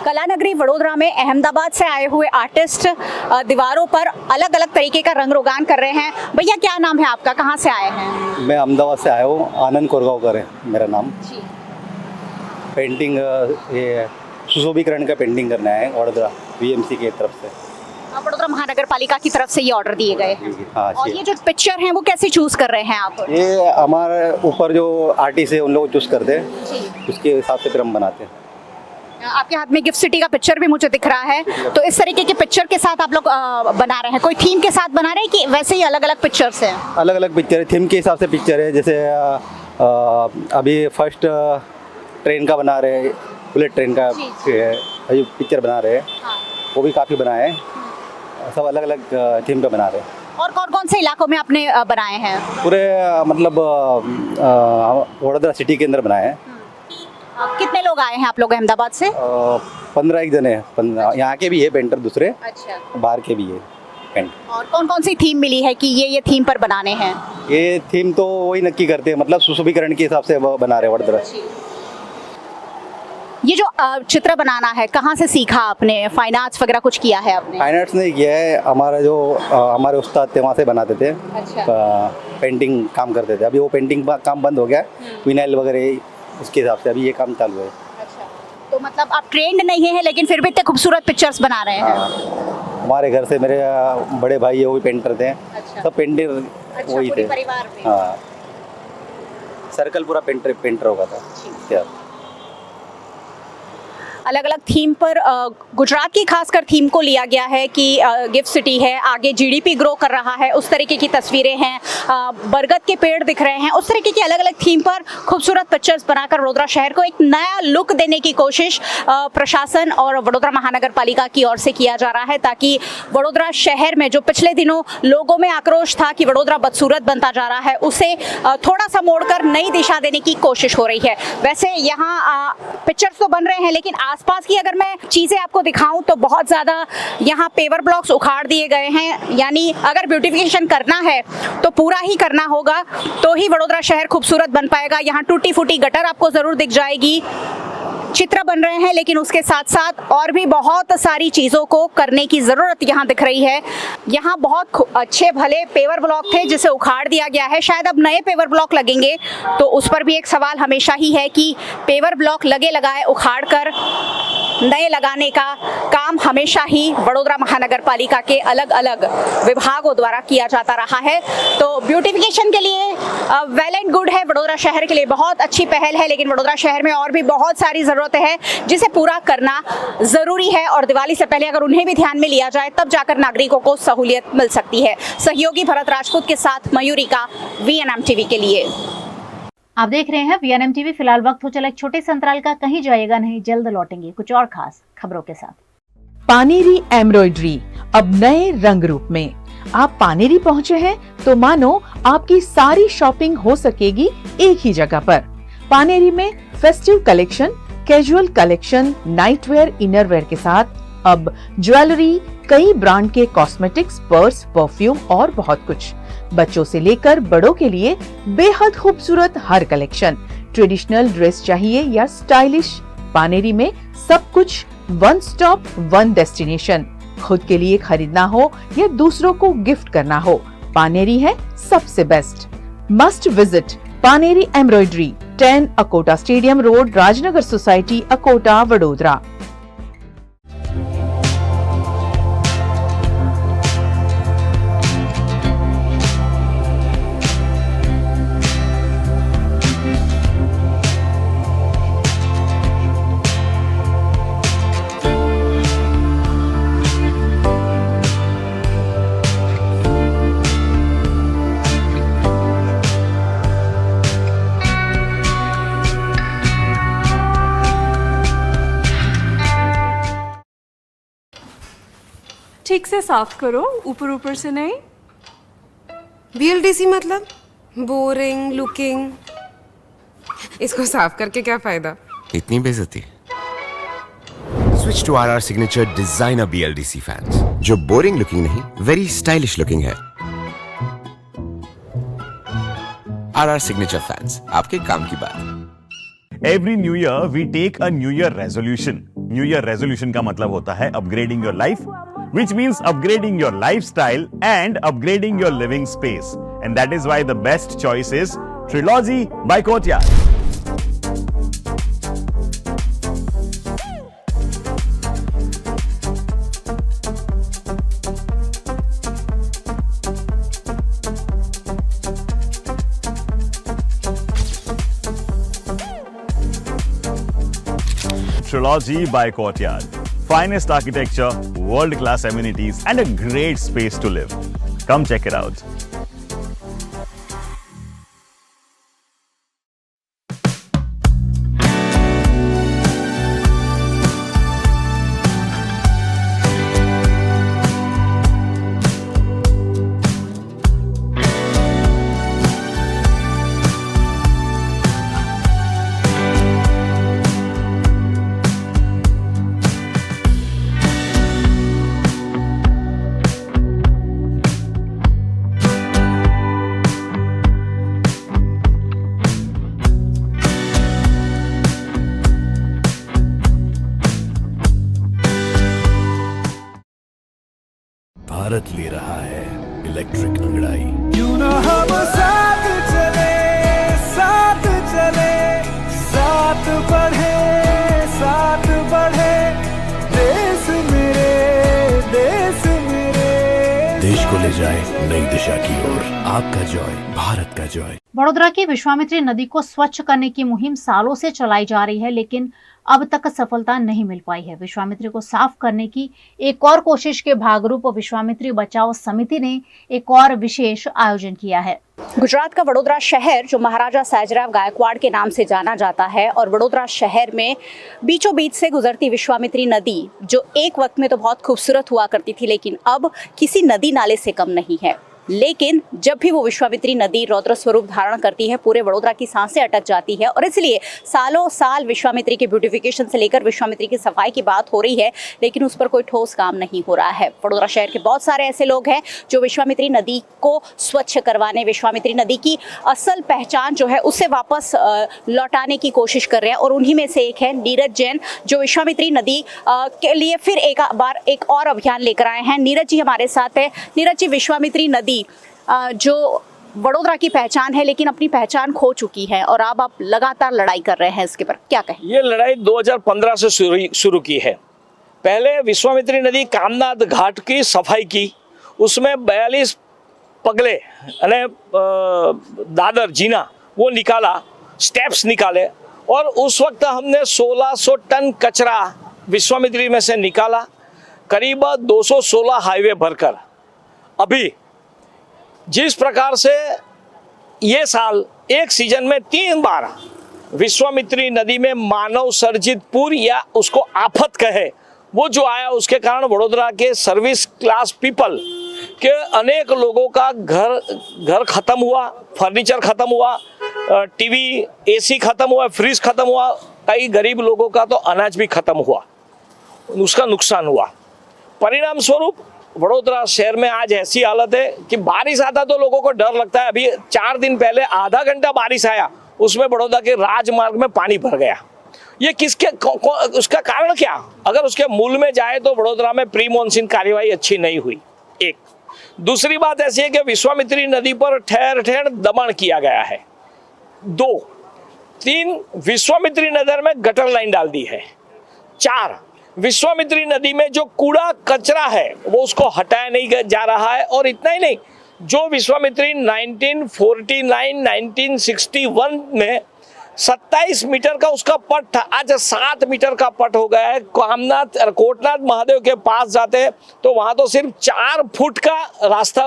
कला नगरी वडोदरा में अहमदाबाद से आए हुए आर्टिस्ट दीवारों पर अलग अलग तरीके का रंग रोगान कर रहे हैं। भैया, क्या नाम है आपका, कहाँ से आए हैं? मैं अहमदाबाद से आया हूँ, आनंद कोरगांवकर है मेरा नाम। पेंटिंग ये सुशोभीकरण का पेंटिंग करना है वडोदरा वीएमसी की तरफ से, वडोदरा महानगर पालिका की तरफ से ये ऑर्डर दिए गए हैं। हाँ, और ये जो पिक्चर हैं वो कैसे चूज कर रहे हैं आप? ये हमारे ऊपर जो आर्टिस्ट है उन लोग चूज करते हैं, उसके हिसाब से फिर हम बनाते हैं। आपके हाथ में गिफ्ट सिटी का पिक्चर भी मुझे दिख रहा है, तो इस तरीके के पिक्चर के साथ आप लोग बना रहे हैं, कोई थीम के साथ बना रहे हैं कि वैसे ही अलग अलग पिक्चर्स हैं? अलग अलग पिक्चर है, थीम के हिसाब से पिक्चर है। जैसे अभी फर्स्ट ट्रेन का बना रहे हैं, बुलेट ट्रेन का पिक्चर बना रहे हैं, वो भी काफ़ी बनाए हैं, सब अलग अलग थीम पे बना रहे हैं। और कौन कौन से इलाकों में आपने बनाए हैं? पूरे मतलब वडोदरा सिटी के अंदर बनाए हैं। कितने लोग आए हैं आप लोग अहमदाबाद से? 15 एक जने हैं, यहाँ के भी है पेंटर, दूसरे अच्छा, बाहर के भी है पेंट। और कौन कौन सी थीम मिली है कि ये थीम पर बनाने हैं? ये थीम तो वही नक्की करते हैं, मतलब सुशोभीकरण के हिसाब से वो बना रहे हैं वडोदरा। ये जो चित्र बनाना है, कहाँ से सीखा आपने? फाइन आर्ट्स वगैरह कुछ किया है आपने? फाइन आर्ट्स ने किया है, हमारा जो हमारे उस्ताद थे वहाँ से बनाते थे। अच्छा। पेंटिंग काम करते थे, अभी वो पेंटिंग काम बंद हो गया, विनाइल वगैरह उसके हिसाब से अभी ये काम चालू है। अच्छा, तो मतलब आप ट्रेंड नहीं है लेकिन फिर भी इतने खूबसूरत पिक्चर्स बना रहे हैं। हमारे घर से मेरे बड़े भाई है, वो भी पेंटर थे। अच्छा। सब पेंटर वही थे परिवार में। हाँ, सर्कल पूरा पेंटर होगा था क्या। अलग अलग थीम पर गुजरात की खासकर थीम को लिया गया है कि गिफ्ट सिटी है, आगे जीडीपी ग्रो कर रहा है, उस तरीके की तस्वीरें हैं, बरगद के पेड़ दिख रहे हैं, उस तरीके की अलग अलग थीम पर खूबसूरत पिक्चर्स बनाकर वडोदरा शहर को एक नया लुक देने की कोशिश प्रशासन और वडोदरा महानगर पालिका की ओर से किया जा रहा है ताकि वडोदरा शहर में जो पिछले दिनों लोगों में आक्रोश था कि वडोदरा बदसूरत बनता जा रहा है, उसे थोड़ा सा मोड़कर नई दिशा देने की कोशिश हो रही है। वैसे यहाँ पिक्चर्स तो बन रहे हैं लेकिन आसपास की अगर मैं चीज़ें आपको दिखाऊं तो बहुत ज़्यादा यहाँ पेवर ब्लॉक्स उखाड़ दिए गए हैं, यानी अगर ब्यूटिफिकेशन करना है तो पूरा ही करना होगा, तो ही वडोदरा शहर खूबसूरत बन पाएगा। यहाँ टूटी फूटी गटर आपको ज़रूर दिख जाएगी, चित्र बन रहे हैं, लेकिन उसके साथ साथ और भी बहुत सारी चीज़ों को करने की ज़रूरत यहाँ दिख रही है। यहाँ बहुत अच्छे भले पेवर ब्लॉक थे जिसे उखाड़ दिया गया है, शायद अब नए पेवर ब्लॉक लगेंगे, तो उस पर भी एक सवाल हमेशा ही है कि पेवर ब्लॉक लगे लगाए उखाड़ कर नए लगाने का काम हमेशा ही वडोदरा महानगर पालिका के अलग अलग विभागों द्वारा किया जाता रहा है। तो ब्यूटिफिकेशन के लिए वेल एंड गुड है, वडोदरा शहर के लिए बहुत अच्छी पहल है, लेकिन वडोदरा शहर में और भी बहुत सारी ज़रूरतें हैं जिसे पूरा करना ज़रूरी है, और दिवाली से पहले अगर उन्हें भी ध्यान में लिया जाए तब जाकर नागरिकों को सहूलियत मिल सकती है। सहयोगी भरत राजपूत के साथ मयूरी का VNM TV के लिए। आप देख रहे हैं VNM TV। फिलहाल वक्त हो चला एक छोटे से अंतराल का, कहीं जाइएगा नहीं, जल्द लौटेंगे कुछ और खास खबरों के साथ। पानेरी एम्ब्रॉयडरी अब नए रंग रूप में। आप पानेरी पहुंचे हैं तो मानो आपकी सारी शॉपिंग हो सकेगी एक ही जगह पर। पानेरी में festive collection, casual collection, nightwear, innerwear के साथ अब ज्वेलरी, कई ब्रांड के कॉस्मेटिक्स, पर्स, परफ्यूम और बहुत कुछ। बच्चों से लेकर बड़ों के लिए बेहद खूबसूरत हर कलेक्शन। ट्रेडिशनल ड्रेस चाहिए या स्टाइलिश, पानेरी में सब कुछ वन स्टॉप वन डेस्टिनेशन। खुद के लिए खरीदना हो या दूसरों को गिफ्ट करना हो, पानेरी है सबसे best. Must visit Paneri embroidery, 10 Akota stadium road, Rajnagar society, Akota, Vadodara. ठीक से साफ करो, ऊपर ऊपर से नहीं। VLDC मतलब बोरिंग लुकिंग, इसको साफ करके क्या फायदा? इतनी बेइज्जती। Switch to RR signature designer BLDC fans, जो बोरिंग लुकिंग नहीं, वेरी स्टाइलिश लुकिंग है। RR सिग्नेचर फैंस, आपके काम की बात। Every new year we take a New Year resolution. New Year resolution का मतलब होता है upgrading your life, which means upgrading your lifestyle and upgrading your living space. And that is why the best choice is Trilogy by Courtyard. Trilogy by Courtyard. Finest architecture, world-class amenities, and a great space to live. Come check it out. Bharat ले रहा है इलेक्ट्रिक अंगड़ाई। क्यों ना हम साथ चले, साथ चले, साथ बढ़े, साथ बढ़े, देश मेरे, देश मेरे। देश को ले जाए नई दिशा की ओर, आपका जॉय, भारत का जॉय। वडोदरा की विश्वामित्री नदी को स्वच्छ करने की मुहिम सालों से चलाई जा रही है, लेकिन अब तक सफलता नहीं मिल पाई है। विश्वामित्री को साफ करने की एक और कोशिश के भागरूप विश्वामित्री बचाओ समिति ने एक और विशेष आयोजन किया है। गुजरात का वडोदरा शहर जो महाराजा सयाजीराव गायकवाड़ के नाम से जाना जाता है, और वडोदरा शहर में बीचों बीच से गुजरती विश्वामित्री नदी जो एक वक्त में तो बहुत खूबसूरत हुआ करती थी, लेकिन अब किसी नदी नाले से कम नहीं है। लेकिन जब भी वो विश्वामित्री नदी रौद्र स्वरूप धारण करती है पूरे वडोदरा की सांसें अटक जाती है और इसलिए सालों साल विश्वामित्री की ब्यूटिफिकेशन से लेकर विश्वामित्री की सफाई की बात हो रही है, लेकिन उस पर कोई ठोस काम नहीं हो रहा है। वडोदरा शहर के बहुत सारे ऐसे लोग हैं जो विश्वामित्री नदी को स्वच्छ करवाने, विश्वामित्री नदी की असल पहचान जो है उसे वापस लौटाने की कोशिश कर रहे हैं और उन्हीं में से एक है नीरज जैन, जो विश्वामित्री नदी के लिए फिर एक बार एक और अभियान लेकर आए हैं। नीरज जी हमारे साथ है। नीरज जी, विश्वामित्री नदी जो वडोदरा की पहचान है लेकिन अपनी पहचान खो चुकी है और अब आप लगातार लड़ाई कर रहे हैं, इसके पर क्या कहें? ये लड़ाई 2015 से शुरू की है। पहले विश्वामित्री नदी कामनाथ घाट की सफाई की, उसमें 42 पगले यानी दादर जीना वो निकाला, स्टेप्स निकाले और उस वक्त हमने 1600 टन कचरा विश्वामित्री में से निकाला, करीब 216 हाईवे भरकर। अभी जिस प्रकार से ये साल एक सीजन में 3 बार विश्वामित्री नदी में मानव सर्जित पूर या उसको आफत कहे वो जो आया, उसके कारण वडोदरा के सर्विस क्लास पीपल के अनेक लोगों का घर खत्म हुआ, फर्नीचर खत्म हुआ, टीवी एसी खत्म हुआ, फ्रिज खत्म हुआ, कई गरीब लोगों का तो अनाज भी खत्म हुआ, उसका नुकसान हुआ। परिणाम स्वरूप वडोदरा शहर में आज ऐसी हालत है कि बारिश आता तो लोगों को डर लगता है। अभी 4 दिन पहले आधा घंटा बारिश आया, उसमें बड़ौदा के राजमार्ग में पानी भर गया। ये किसके उसका कारण क्या? अगर उसके मूल में जाए तो वडोदरा में प्री मॉनसून कार्यवाही अच्छी नहीं हुई। एक दूसरी बात ऐसी है कि विश्वामित्री नदी पर ठहर ठहर दमन किया गया है। 2 3 विश्वामित्री नदी में गटर लाइन डाल दी है। 4 विश्वामित्री नदी में जो कूड़ा कचरा है वो उसको हटाया नहीं जा रहा है। और इतना ही नहीं, जो विश्वामित्री 1949 1961 में 27 मीटर का उसका पट था, आज 7 मीटर का पट हो गया है। कोटनाथ महादेव के पास जाते हैं तो वहां तो सिर्फ 4 फुट का रास्ता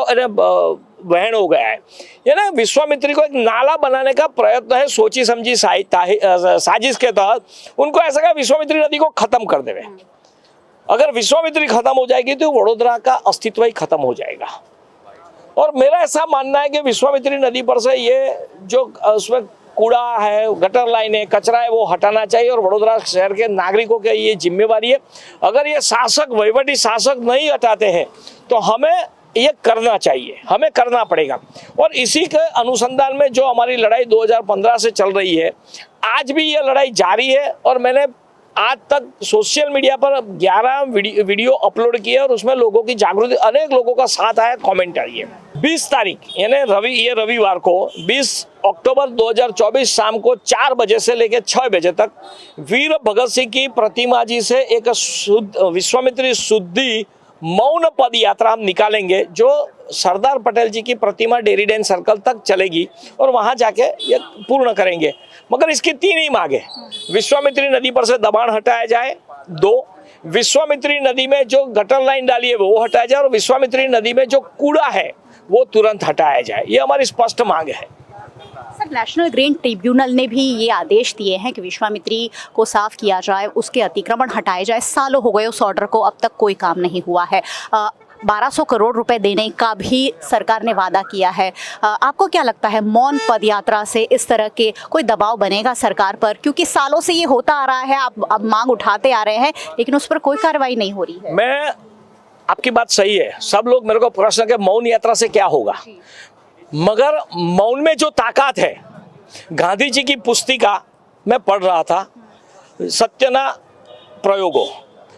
वहन हो गया है। ये ना विश्वामित्री को एक नाला बनाने का प्रयत्न है, सोची समझी साजिश के तहत उनको ऐसा कहा विश्वामित्री नदी को खत्म कर देवे। अगर विश्वामित्री खत्म हो जाएगी तो वडोदरा का अस्तित्व ही खत्म हो जाएगा। और मेरा ऐसा मानना है कि विश्वामित्री नदी पर से ये जो उसमें कूड़ा है, गटर लाइन है, कचरा है, वो हटाना चाहिए और वडोदरा शहर के नागरिकों की ये जिम्मेवारी है। अगर ये शासक, वहीवटी शासक नहीं हटाते हैं तो हमें ये करना चाहिए, हमें करना पड़ेगा। और इसी के अनुसंधान में जो हमारी लड़ाई 2015 से चल रही है, आज भी ये लड़ाई जारी है। और मैंने आज तक सोशल मीडिया पर 11 वीडियो अपलोड किए और उसमें लोगों की जागृति, अनेक लोगों का साथ आया, कमेंट आई है। 20 तारीख यानी रविवार को 20 अक्टूबर 2024 शाम को 4 बजे से लेकर 6 बजे तक वीर भगत सिंह की प्रतिमा जी से एक विश्वामित्री शुद्धि मौन पद यात्रा हम निकालेंगे, जो सरदार पटेल जी की प्रतिमा डेरी डैम सर्कल तक चलेगी और वहां जाके ये पूर्ण करेंगे। मगर इसकी 3 ही मांगे। विश्वामित्री नदी पर से दबाण हटाया जाए। 2 विश्वामित्री नदी में जो गटर लाइन डाली है वो हटाया जाए और विश्वामित्री नदी में जो कूड़ा है वो तुरंत हटाया जाए। ये हमारी स्पष्ट मांग है। सर, नेशनल ग्रीन ट्रिब्यूनल ने भी ये आदेश दिए हैं कि विश्वामित्री को साफ किया जाए, उसके अतिक्रमण हटाए जाए। सालों हो गए उस ऑर्डर को, अब तक कोई काम नहीं हुआ है। 1200 करोड़ रुपए देने का भी सरकार ने वादा किया है। आपको क्या लगता है, मौन पदयात्रा से इस तरह के कोई दबाव बनेगा सरकार पर? क्योंकि सालों से ये होता आ रहा है, आप अब मांग उठाते आ रहे हैं लेकिन उस पर कोई कार्रवाई नहीं हो रही है। मैं आपकी बात सही है। सब लोग मेरे को प्रश्न के मौन यात्रा से क्या होगा, मगर मौन में जो ताकत है, गांधी जी की पुस्तिका मैं पढ़ रहा था, सत्यना प्रयोगो,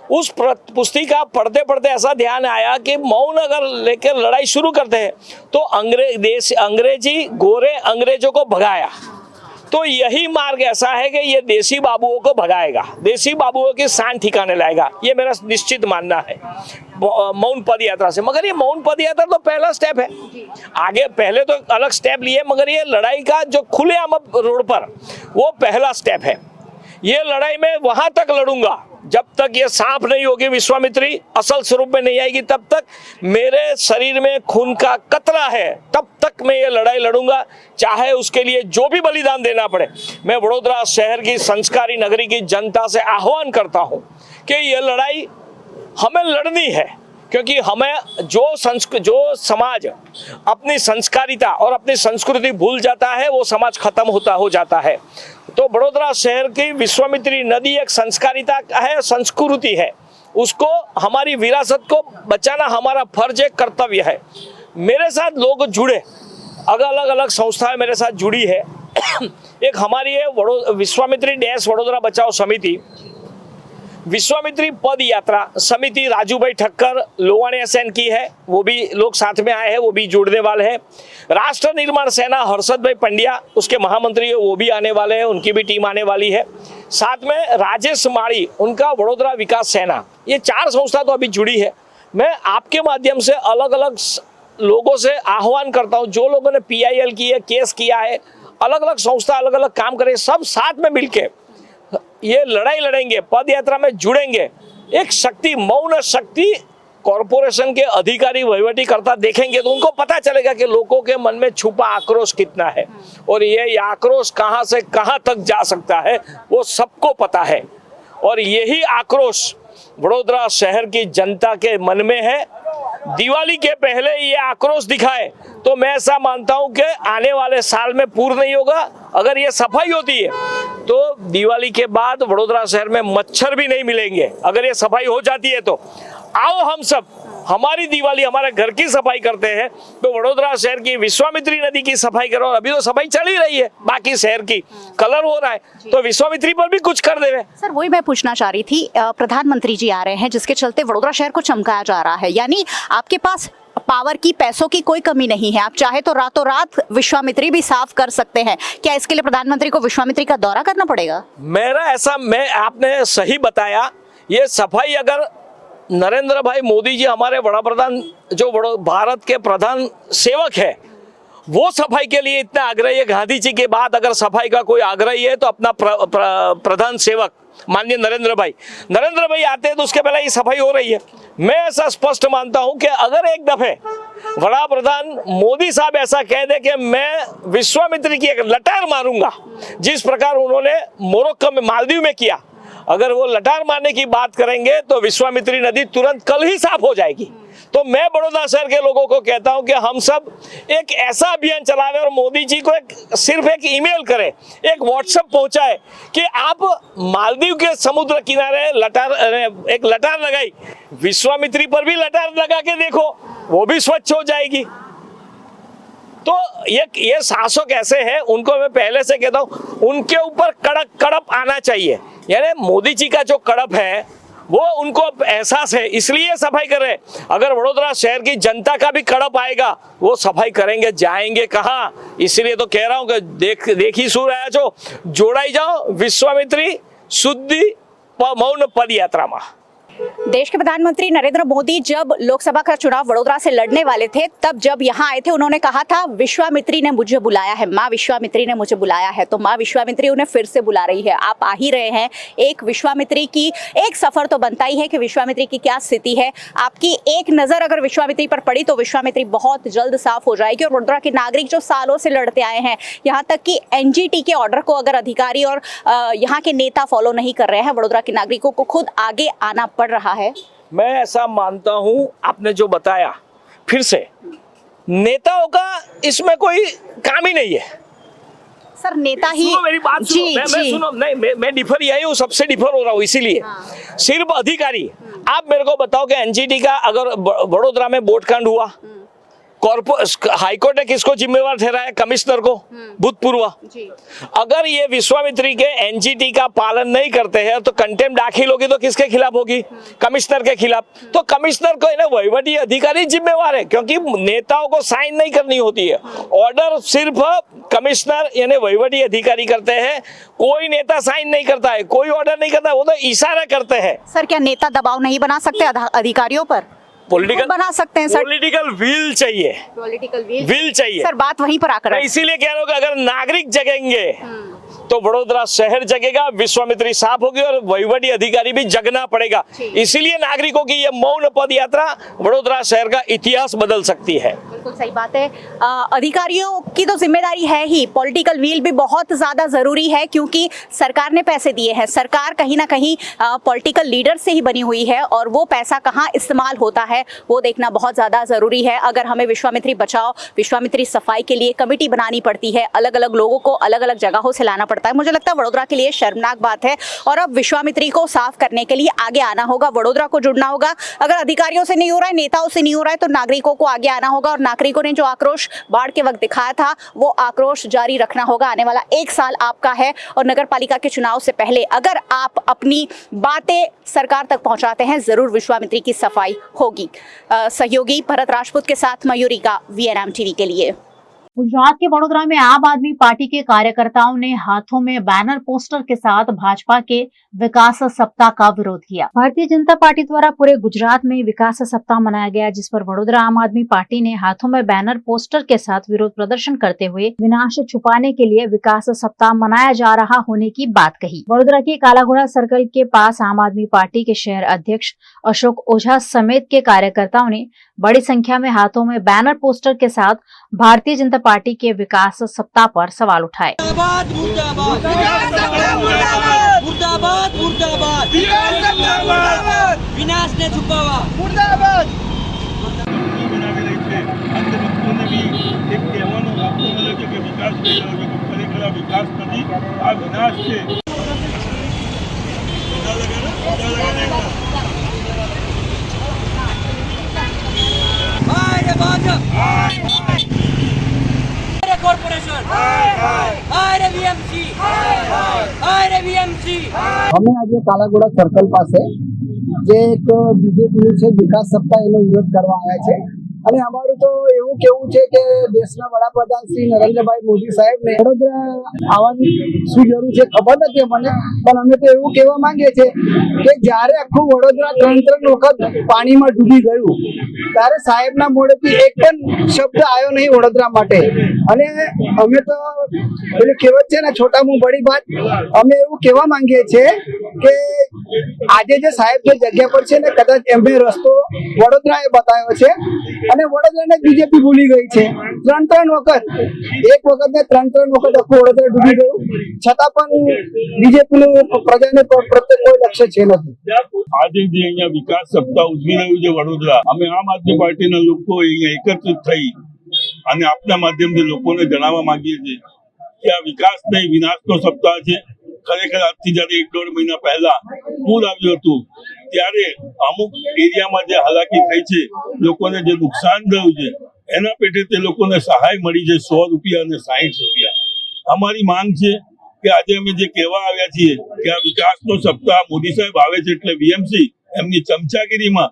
उस पुस्तिका पढ़ते पढ़ते ऐसा ध्यान आया कि मौन अगर लेकर लड़ाई शुरू करते हैं तो अंग्रेजी गोरे अंग्रेजों को भगाया, तो यही मार्ग ऐसा है कि ये देसी बाबुओं को भगाएगा, देसी बाबुओं की शान ठिकाने लाएगा। ये मेरा निश्चित मानना है मौन पद यात्रा से। मगर ये मौन पद यात्रा तो पहला स्टेप है, आगे पहले तो अलग स्टेप लिए, मगर ये लड़ाई का जो खुलेआम रोड पर वो पहला स्टेप है। ये लड़ाई मैं वहां तक लड़ूंगा जब तक ये साफ नहीं होगी, विश्वामित्री असल स्वरूप में नहीं आएगी, तब तक मेरे शरीर में खून का कतरा है, तब तक मैं ये लड़ाई लड़ूंगा, चाहे उसके लिए जो भी बलिदान देना पड़े। मैं वडोदरा शहर की संस्कारी नगरी की जनता से आह्वान करता हूं कि ये लड़ाई हमें लड़नी है, क्योंकि हमें जो समाज अपनी संस्कारिता और अपनी संस्कृति भूल जाता है वो समाज खत्म हो जाता है। तो बड़ोदरा शहर की विश्वामित्री नदी एक संस्कारिता है, संस्कृति है, उसको हमारी विरासत को बचाना हमारा फर्ज है, कर्तव्य है। मेरे साथ लोग जुड़े, अलग संस्थाएं मेरे साथ जुड़ी है। एक हमारी है विश्वामित्री डैश वडोदरा बचाओ समिति, विश्वामित्री पद यात्रा समिति राजू भाई ठक्कर लोवाणिया सेन की है, वो भी लोग साथ में आए हैं, वो भी जुड़ने वाले हैं। राष्ट्र निर्माण सेना हर्षद भाई पंड्या उसके महामंत्री है, वो भी आने वाले हैं, उनकी भी टीम आने वाली है। साथ में राजेश माड़ी उनका वडोदरा विकास सेना, ये 4 संस्था तो अभी जुड़ी है। मैं आपके माध्यम से अलग अलग लोगों से आह्वान करता हूँ, जो लोगों ने PIL की है, केस किया है, अलग अलग संस्था अलग अलग काम करे, सब साथ में मिलके ये लड़ाई लड़ेंगे, पद यात्रा में जुड़ेंगे। एक शक्ति, मौन शक्ति कॉरपोरेशन के अधिकारी वहीवटी करता देखेंगे तो उनको पता चलेगा कि लोगों के मन में छुपा आक्रोश कितना है और ये आक्रोश कहां से कहां तक जा सकता है वो सबको पता है। और यही आक्रोश वडोदरा शहर की जनता के मन में है। दिवाली के पहले ये आक्रोश दिखाए तो मैं ऐसा मानता हूं कि आने वाले साल में पूर्ण नहीं होगा। अगर ये सफाई होती है तो दिवाली के बाद वडोदरा शहर में मच्छर भी नहीं मिलेंगे। अगर ये सफाई हो जाती है तो आओ हम सब हमारी दिवाली हमारे घर की सफाई करते हैं, तो वडोदरा शहर की विश्वामित्री नदी की सफाई करो। अभी तो सफाई चल ही रही है, बाकी शहर की कलर हो रहा है, तो विश्वामित्री पर भी कुछ कर देवे। सर वही मैं पूछना चाह रही थी, प्रधानमंत्री जी आ रहे हैं जिसके चलते वडोदरा शहर को चमकाया जा रहा है, यानी आपके पास पावर की, पैसों की कोई कमी नहीं है, आप चाहे तो रातों रात विश्वामित्री भी साफ कर सकते हैं। क्या इसके लिए प्रधानमंत्री को विश्वामित्री का दौरा करना पड़ेगा? आपने सही बताया। ये सफाई अगर नरेंद्र भाई मोदी जी हमारे वड़ा प्रधान जो भारत के प्रधान सेवक है वो सफाई के लिए इतना आग्रही है, गांधी जी के बाद अगर सफाई का कोई आग्रही है तो अपना प्रधान सेवक माननीय नरेंद्र भाई आते हैं तो उसके पहले ही सफाई हो रही है। मैं ऐसा स्पष्ट मानता हूं कि अगर एक दफे वड़ा प्रधान मोदी साहब ऐसा कह दे कि मैं विश्वामित्री की एक लटार मारूंगा, जिस प्रकार उन्होंने मोरक्को में, मालदीव में किया, अगर वो लटार मारने की बात करेंगे तो विश्वामित्री नदी तुरंत कल ही साफ हो जाएगी। तो मैं बड़ौदा शहर के लोगों को कहता हूं कि हम सब एक ऐसा अभियान चलावे और मोदी जी को सिर्फ एक ईमेल करें, एक व्हाट्सएप पहुंचाए कि आप मालदीव के समुद्र किनारे एक लटार लगाई, विश्वामित्री पर भी लटार लगा के देखो, वो भी स्वच्छ हो जाएगी। तो ये शासक ऐसे हैं, उनको मैं पहले से कहता हूं उनके ऊपर कड़प आना चाहिए। यानी मोदी जी का जो कड़प है वो उनको एहसास है, इसलिए सफाई कर रहे हैं। अगर वडोदरा शहर की जनता का भी कड़प आएगा वो सफाई करेंगे, जाएंगे कहाँ? इसलिए तो कह रहा हूँ कि देखी सुर आया जो जोड़ाई जाओ विश्वामित्री शुद्धि मौन पद यात्रा में। देश के प्रधानमंत्री नरेंद्र मोदी जब लोकसभा का चुनाव वडोदरा से लड़ने वाले थे, तब जब यहाँ आए थे उन्होंने कहा था विश्वामित्री ने मुझे बुलाया है, माँ विश्वामित्री ने मुझे बुलाया है। तो माँ विश्वामित्री उन्हें फिर से बुला रही है। आप आ ही रहे हैं, एक विश्वामित्री की एक सफर तो बनता ही है कि विश्वामित्री की क्या स्थिति है। आपकी एक नजर अगर विश्वामित्री पर पड़ी तो विश्वामित्री बहुत जल्द साफ हो जाएगी। और वडोदरा के नागरिक जो सालों से लड़ते आए हैं, यहाँ तक कि NGT के ऑर्डर को अगर अधिकारी और यहाँ के नेता फॉलो नहीं कर रहे हैं, वडोदरा के नागरिकों को खुद आगे आना पड़ रहा है। मैं ऐसा मानता हूं, आपने जो बताया, फिर से नेताओं का इसमें कोई काम ही नहीं है। सर नेता ही, सुनो मेरी बात सुनो, मैं सुनो, नहीं मैं डिफर यही हूँ, सबसे डिफर हो रहा हूँ, इसीलिए सिर्फ अधिकारी। आप मेरे को बताओ कि NGT का अगर वडोदरा में बोट कांड हुआ, हाईकोर्ट ने किसको जिम्मेवार ठहराया? कमिश्नर को, भूतपूर्व। अगर ये विश्वामित्री के NGT का पालन नहीं करते हैं तो कंटेम्प्ट दाखिल होगी, तो किसके खिलाफ होगी? कमिश्नर के खिलाफ। तो कमिश्नर को ना वहीवटी अधिकारी जिम्मेवार है, क्योंकि नेताओं को साइन नहीं करनी होती है, ऑर्डर सिर्फ कमिश्नर यानी वहीवटी अधिकारी करते हैं। कोई नेता साइन नहीं करता है, कोई ऑर्डर नहीं करता है, वो तो इशारा करते हैं। सर क्या नेता दबाव नहीं बना सकते अधिकारियों पर? पॉलिटिकल बना सकते हैं सर, पॉलिटिकल विल चाहिए, पॉलिटिकल विल चाहिए। सर बात वहीं पर आकर इसीलिए कह रहा हूँ कि अगर नागरिक जगेंगे तो वडोदरा शहर जगेगा, विश्वामित्री साफ होगी और वहीवटी अधिकारी भी जगना पड़ेगा। इसीलिए नागरिकों की ये मौन पद यात्रा वडोदरा शहर का इतिहास बदल सकती है। बिल्कुल सही बात है। अधिकारियों की तो जिम्मेदारी है ही, पॉलिटिकल व्हील भी बहुत ज़्यादा ज़रूरी है, क्योंकि सरकार ने पैसे दिए हैं। सरकार कहीं ना कहीं पॉलिटिकल लीडर से ही बनी हुई है और वो पैसा कहाँ इस्तेमाल होता है वो देखना बहुत ज़्यादा ज़रूरी है। अगर हमें विश्वामित्री बचाओ, विश्वामित्री सफाई के लिए कमेटी बनानी पड़ती है, अलग अलग लोगों को अलग अलग जगहों से लाना पड़ता है, मुझे लगता है वडोदरा के लिए शर्मनाक बात है। और अब विश्वामित्री को साफ करने के लिए आगे आना होगा, वडोदरा को जुड़ना होगा। अगर अधिकारियों से नहीं हो रहा है, नेताओं से नहीं हो रहा है, तो नागरिकों को आगे आना होगा और नागरिकों ने जो आक्रोश बाढ़ के वक्त दिखाया था वो आक्रोश जारी रखना होगा। आने वाला 1 साल आपका है और नगर पालिका के चुनाव से पहले अगर आप अपनी बातें सरकार तक पहुंचाते हैं, जरूर विश्वामित्री की सफाई होगी। सहयोगी भरत राजपूत के साथ मयूरी का VNM टीवी के लिए। गुजरात के वडोदरा में आम आदमी पार्टी के कार्यकर्ताओं ने हाथों में बैनर पोस्टर के साथ भाजपा के विकास सप्ताह का विरोध किया। भारतीय जनता पार्टी द्वारा पूरे गुजरात में विकास सप्ताह मनाया गया, जिस पर वडोदरा आम आदमी पार्टी ने हाथों में बैनर पोस्टर के साथ विरोध प्रदर्शन करते हुए विनाश छुपाने के लिए विकास सप्ताह मनाया जा रहा होने की बात कही। वडोदरा के कालाघोड़ा सर्कल के पास आम आदमी पार्टी के शहर अध्यक्ष अशोक ओझा समेत के कार्यकर्ताओं ने बड़ी संख्या में हाथों में बैनर पोस्टर के साथ भारतीय जनता पार्टी के विकास सप्ताह पर सवाल उठाए। विनाश ने छुपावा विकास नहीं आ विनाश है। અમે આજે કાલાઘોડા સર્કલ પાસે જે એક બીજેપીનું છે વિકાસ સપ્તાહ એનો વિરોધ કરવા આવ્યા છે અને અમારું તો એવું કેવું છે કે દેશના વડાપ્રધાન શ્રી નરેન્દ્રભાઈ મોદી સાહેબને વડોદરા આવવાની શું જરૂર છે ખબર નથી મને, પણ અમે તો એવું કહેવા માંગીએ છીએ કે જ્યારે આખું વડોદરા 3 વખત પાણીમાં ડૂબી ગયું ત્યારે સાહેબના મોઢેથી એક પણ શબ્દ આવ્યો નહીં વડોદરા માટે। અને અમે તો પેલી કહેવત છે ને છોટા મુંહ બડી વાત, અમે એવું કહેવા માંગીએ છીએ કે આજે જે સાહેબ જે જગ્યા પર છે ને કદાચ એમને રસ્તો વડોદરાએ બતાવ્યો છે અને વડોદરાને બીજેપી ભૂલી ગઈ છે। 3 વખત, એક વખત ને 3 વખત આખું વડોદરા ડૂબી ગયું, છતાં પણ બીજેપીનું પ્રજાને પ્રત્યે કોઈ લક્ષ્ય છે નથી। આજે જે અહીંયા વિકાસ સપ્તાહ ઉજવી રહ્યું છે વડોદરા, અમે આમ આદમી પાર્ટીના લોકો અહીંયા એકત્રિત થઈ અને આપના માધ્યમથી લોકોને જણાવવા માંગીએ છીએ કે આ વિકાસ નહીં વિનાશનો સપ્તાહ છે। ખરેખર આજથી જયારે 1-1.5 મહિના પહેલા પૂર આવ્યું હતું ત્યારે અમુક એરિયામાં જે હાલાકી થઈ છે, લોકોને જે નુકસાન થયું છે એના પેટે તે લોકોને સહાય મળી છે 100 રૂપિયા અને 60 રૂપિયા। અમારી માંગ છે કે આજે અમે જે કહેવા આવ્યા છીએ કે આ વિકાસનો સપ્તાહ મોદી સાહેબ આવે છે એટલે વીએમસી એમની ચમચાગીરીમાં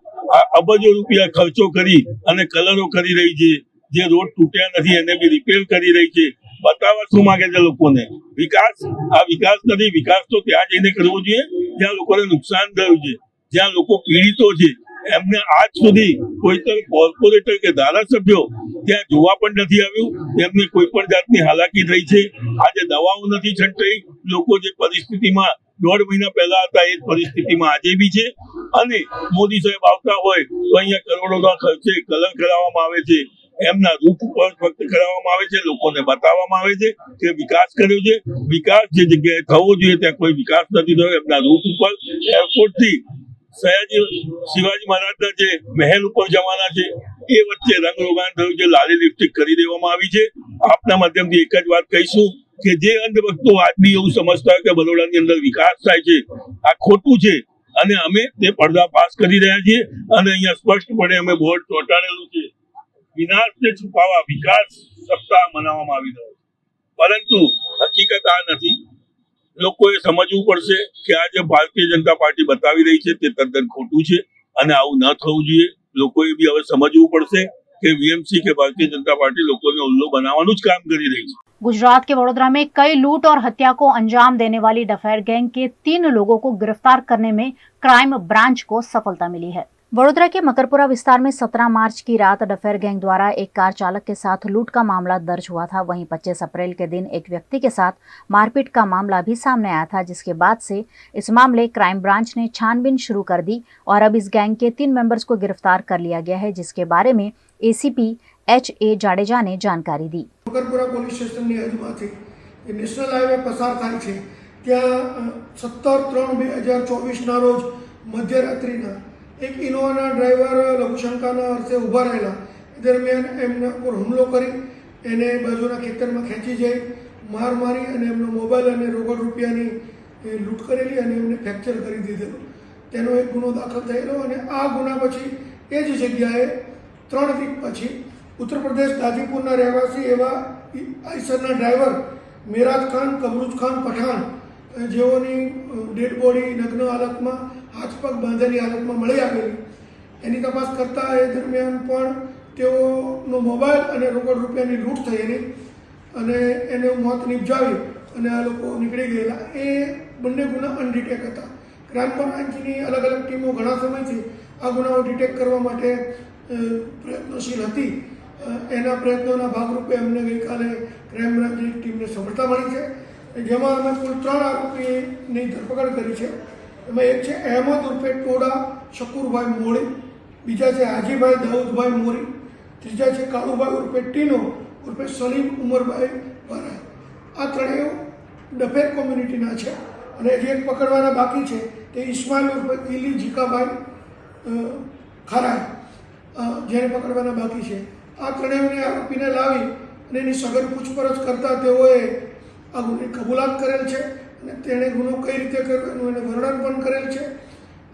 અબજો રૂપિયા ખર્ચો કરી અને કલરો કરી રહી છે, જે રોડ તૂટ્યા નથી એને બી રિપેર કરી રહી છે। બતાવવા શું માંગે છે લોકોને? વિકાસ, આ વિકાસ નથી। વિકાસ તો ત્યાં જઈને કરવો જોઈએ જ્યાં લોકોને નુકસાન થયું છે, જ્યાં લોકો પીડિતો છે, એમને આજ સુધી કોઈ તો કોર્પોરેટર કે ધારાસભ્યો ત્યાં જોવા પણ નથી આવ્યું, એમને કોઈ પણ જાતની હાલાકી થઈ છે। આજે દવાઓ નથી છંટાઈ, લોકો જે પરિસ્થિતિમાં 1.5 મહિના પહેલા હતા એ પરિસ્થિતિમાં આજે બી છે। અને મોદી સાહેબ આવતા હોય તો અહીંયા કરોડોના ખર્ચે કલર કરાવવામાં આવે છે, એમના રૂપ ઉપર ફક્ત કરાવવામાં આવે છે, લોકોને બતાવવામાં આવે છે કે વિકાસ કર્યો છે। વિકાસ જે જગ્યાએ થવો જોઈએ ત્યાં કોઈ વિકાસ નથી થયો। એમના રૂટ ઉપર એરપોર્ટથી શિવાજી મહારાજના જે મહેલ ઉપર જવાના છે એ વચ્ચે રંગ રોગાન થયું છે, લાલી લિપસ્ટિક કરી દેવામાં આવી છે। આપના માધ્યમથી એક જ વાત કહીશું કે જે અંધભક્તો આજ બી એવું સમજતા હોય કે બરોડાની અંદર વિકાસ થાય છે, આ ખોટું છે અને અમે તે પડદા પાસ કરી રહ્યા છીએ। અને અહીંયા સ્પષ્ટપણે અમે બોર્ડ ચોંટાડેલું છે, વિનાશને છુપાવવા વિકાસ સપ્તાહ મનાવવામાં આવી રહ્યો છે, પરંતુ હકીકત આ નથી। લોકોએ સમજવું પડશે કે આ જે ભારતીય જનતા પાર્ટી બતાવી રહી છે તે તદ્દન ખોટું છે અને આવું ન થવું જોઈએ। લોકોએ બી હવે સમજવું પડશે कि वीएमसी के भारतीय जनता पार्टी लोगों ने उल्लू बनावानुं ज काम करी रही है। गुजरात के वडोदरा में कई लूट और हत्या को अंजाम देने वाली डफेर गैंग के 3 लोगों को गिरफ्तार करने में क्राइम ब्रांच को सफलता मिली है। वडोदरा के मकरपुरा विस्तार में 17 मार्च की रात डफेर गैंग द्वारा एक कार चालक के साथ लूट का मामला दर्ज हुआ था। वहीं 25 अप्रैल के दिन एक व्यक्ति के साथ मारपीट का मामला भी सामने आया था, जिसके बाद से इस मामले क्राइम ब्रांच ने छानबीन शुरू कर दी और अब इस गैंग के 3 मेंबर्स को गिरफ्तार कर लिया गया है, जिसके बारे में एसीपी HA जाडेजा ने जानकारी दी। मकरपुरा પોલીસ સ્ટેશનની હદમાંથી નેશનલ હાઈવે પસાર થાય છે ત્યાં 17/3/2024 ના રોજ મધ્યરાત્રિના એક ઇનોવાના ડ્રાઈવર લઘુશંકાના અર્થે ઊભા રહેલા દરમિયાન એમના ઉપર હુમલો કરી એને બાજુના ખેતરમાં ખેંચી જઈ માર મારી અને એમનો મોબાઈલ અને રોકડ રૂપિયાની લૂંટ કરેલી અને એમને ફ્રેક્ચર કરી દીધેલો। તેનો એક ગુનો દાખલ થયેલો અને આ ગુના પછી એ જ જગ્યાએ 3 વીક પછી उत्तर प्रदेश गाजीपुर रहवासी एवं आईसर ड्राइवर मेराज खान कमरुज खान पठान जेओनी डेड बॉडी नग्न हालत में हाथ पग बांधेली हालत में मळी आवेली एनी तपास करता ए दरमियान पण तेओनो मोबाइल अने रोकड़ रूपियानी लूंट थयेली अने एने मौत निपजावी अने आ लोको निकળી ગયેલા। ए बंने गुना अनडिटेक हता। क्राइम ब्रांचनी अलग अलग टीमों घणा समयथी आ गुनाओ डिटेक्ट करवा माटे प्रयत्नशील हती। एना प्रयत्नों भागरूपे अमने गई काले क्राइम ब्रांचनी टीमने सफलता मળી છે, જેમાં અમે કુલ 3 આરોપીની ધરપકડ કરી છે। એમાં એક છે અહેમદ ઉર્ફે ટોડા શકુરભાઈ મોળી, બીજા છે હાજીભાઈ દાઉદભાઈ મોરી, ત્રીજા છે કાળુભાઈ ઉર્ફે ટીનો ઉર્ફે સલીમ ઉમરભાઈ ભરાઈ। આ ત્રણેય ડફેર કોમ્યુનિટીના છે અને જે એક પકડવાના બાકી છે તે ઇસ્માઇલ ઉર્ફે ઇલી જીકાભાઈ ખરાઈ, જેને પકડવાના બાકી છે। આ ત્રણેયને આરોપીને લાવી અને એની સઘન પૂછપરછ કરતા તેઓએ આ ગુનાની કબૂલાત કરેલ છે અને તેણે ગુનો કઈ રીતે કર્યો એનું એને વર્ણન પણ કરેલ છે।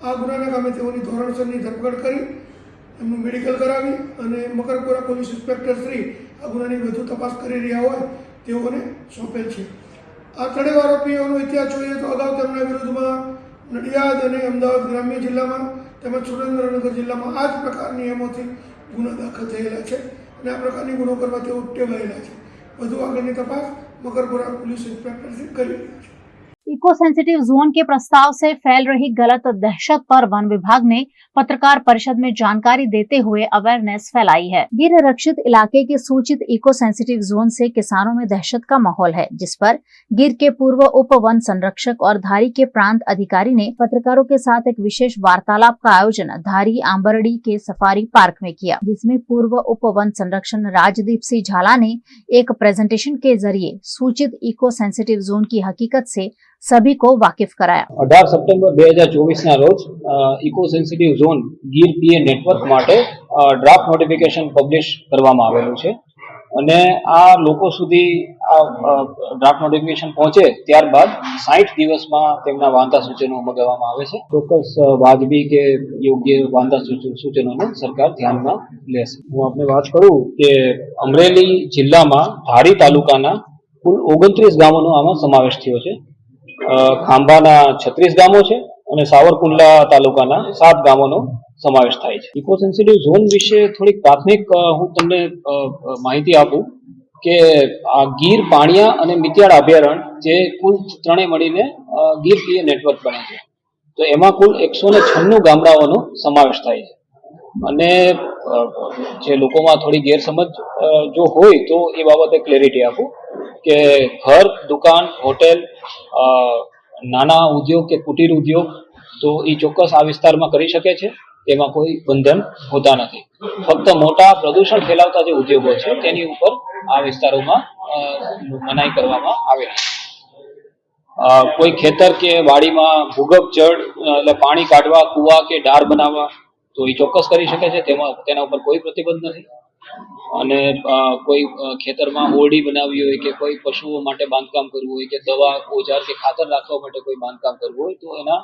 આ ગુનાના કામે તેઓની ધોરણસરની ધરપકડ કરી એમનું મેડિકલ કરાવી અને મકરપુરા પોલીસ ઇન્સ્પેક્ટર શ્રી આ ગુનાની વધુ તપાસ કરી રહ્યા હોય તેઓને સોંપેલ છે। આ ત્રણેય આરોપીઓનો ઇતિહાસ જોઈએ તો અગાઉ તેમના વિરુદ્ધમાં નડિયાદ અને અમદાવાદ ગ્રામ્ય જિલ્લામાં તેમજ સુરેન્દ્રનગર જિલ્લામાં આ જ પ્રકારની એમોથી गुना दाखल થયેલા છે અને આ પ્રકારની ગુનો કરવા તેઓ ટેવાયેલા છે। વધુ આગળની તપાસ મકરપુરા પોલીસ ઇન્સ્પેક્ટર કરી રહ્યા છે। इको सेंसिटिव जोन के प्रस्ताव से फैल रही गलत दहशत पर वन विभाग ने पत्रकार परिषद में जानकारी देते हुए अवेयरनेस फैलाई है। गिर रक्षित इलाके के सूचित इको सेंसिटिव जोन से किसानों में दहशत का माहौल है, जिस पर गिर के पूर्व उप वन संरक्षक और धारी के प्रांत अधिकारी ने पत्रकारों के साथ एक विशेष वार्तालाप का आयोजन धारी आंबरडी के सफारी पार्क में किया, जिसमें पूर्व उप वन संरक्षक राजदीप सिंह झाला ने एक प्रेजेंटेशन के जरिए सूचित इको सेंसिटिव जोन की हकीकत से सभी को वाकिफ कराया। 18 સપ્ટેમ્બર 2024 ના રોજ ઇકો સેન્સિટિવ ઝોન ગીર પીએ નેટવર્ક માટે ડ્રાફ્ટ નોટિફિકેશન પબ્લિશ કરવામાં આવેલું છે અને આ લોકો સુધી આ ડ્રાફ્ટ નોટિફિકેશન પહોંચે ત્યારબાદ 60 દિવસમાં તેમના વાંધા સૂચનો મગાવવામાં આવે છે। ચોક્કસ વાજબી કે યોગ્ય વાંધા સૂચનોને સરકાર ધ્યાનમાં લેશે। હું આપને વાત કરું કે અમરેલી જિલ્લામાં ધારી તાલુકાના કુલ 29 ગામોનો આમાં સમાવેશ થયો છે। ખાંભાના 36 ગામો છે અને સાવરકુંડલા તાલુકાના 7 ગામોનો સમાવેશ થાય છે। ઇકો સેન્સિટિવ ઝોન વિશે થોડીક પ્રાથમિક હું તમને માહિતી આપું કે આ ગીર પાણિયા અને મિતિયાળ અભયારણ્ય જે કુલ ત્રણેય મળીને ગીર પીએ નેટવર્ક બને છે, તો એમાં કુલ 196 ગામડાઓનો સમાવેશ થાય છે અને જે લોકોમાં થોડી ગેરસમજ જો હોય તો એ બાબતે ક્લેરિટી આપું કે ઘર, દુકાન, હોટેલ, નાના ઉદ્યોગ કે કુટીર ઉદ્યોગ તો એ ચોક્કસ આ વિસ્તારમાં કરી શકે છે, તેમાં કોઈ બંધન હોતા નથી। ફક્ત મોટા પ્રદૂષણ ફેલાવતા જે ઉદ્યોગો છે તેની ઉપર આ વિસ્તારોમાં મનાઈ કરવામાં આવેલી છે। કોઈ ખેતર કે વાડીમાં ભૂગર્ભ જળ એટલે પાણી કાઢવા, કુવા કે ડાર બનાવવા તો એ ચોક્કસ કરી શકે છે, તેના ઉપર કોઈ પ્રતિબંધ નથી। અને કોઈ ખેતરમાં ઓરડી બનાવવી હોય કે કોઈ પશુઓ માટે બાંધકામ કરવું હોય કે દવા, ઓજાર કે ખાતર રાખવા માટે કોઈ બાંધકામ કરવું હોય તો એના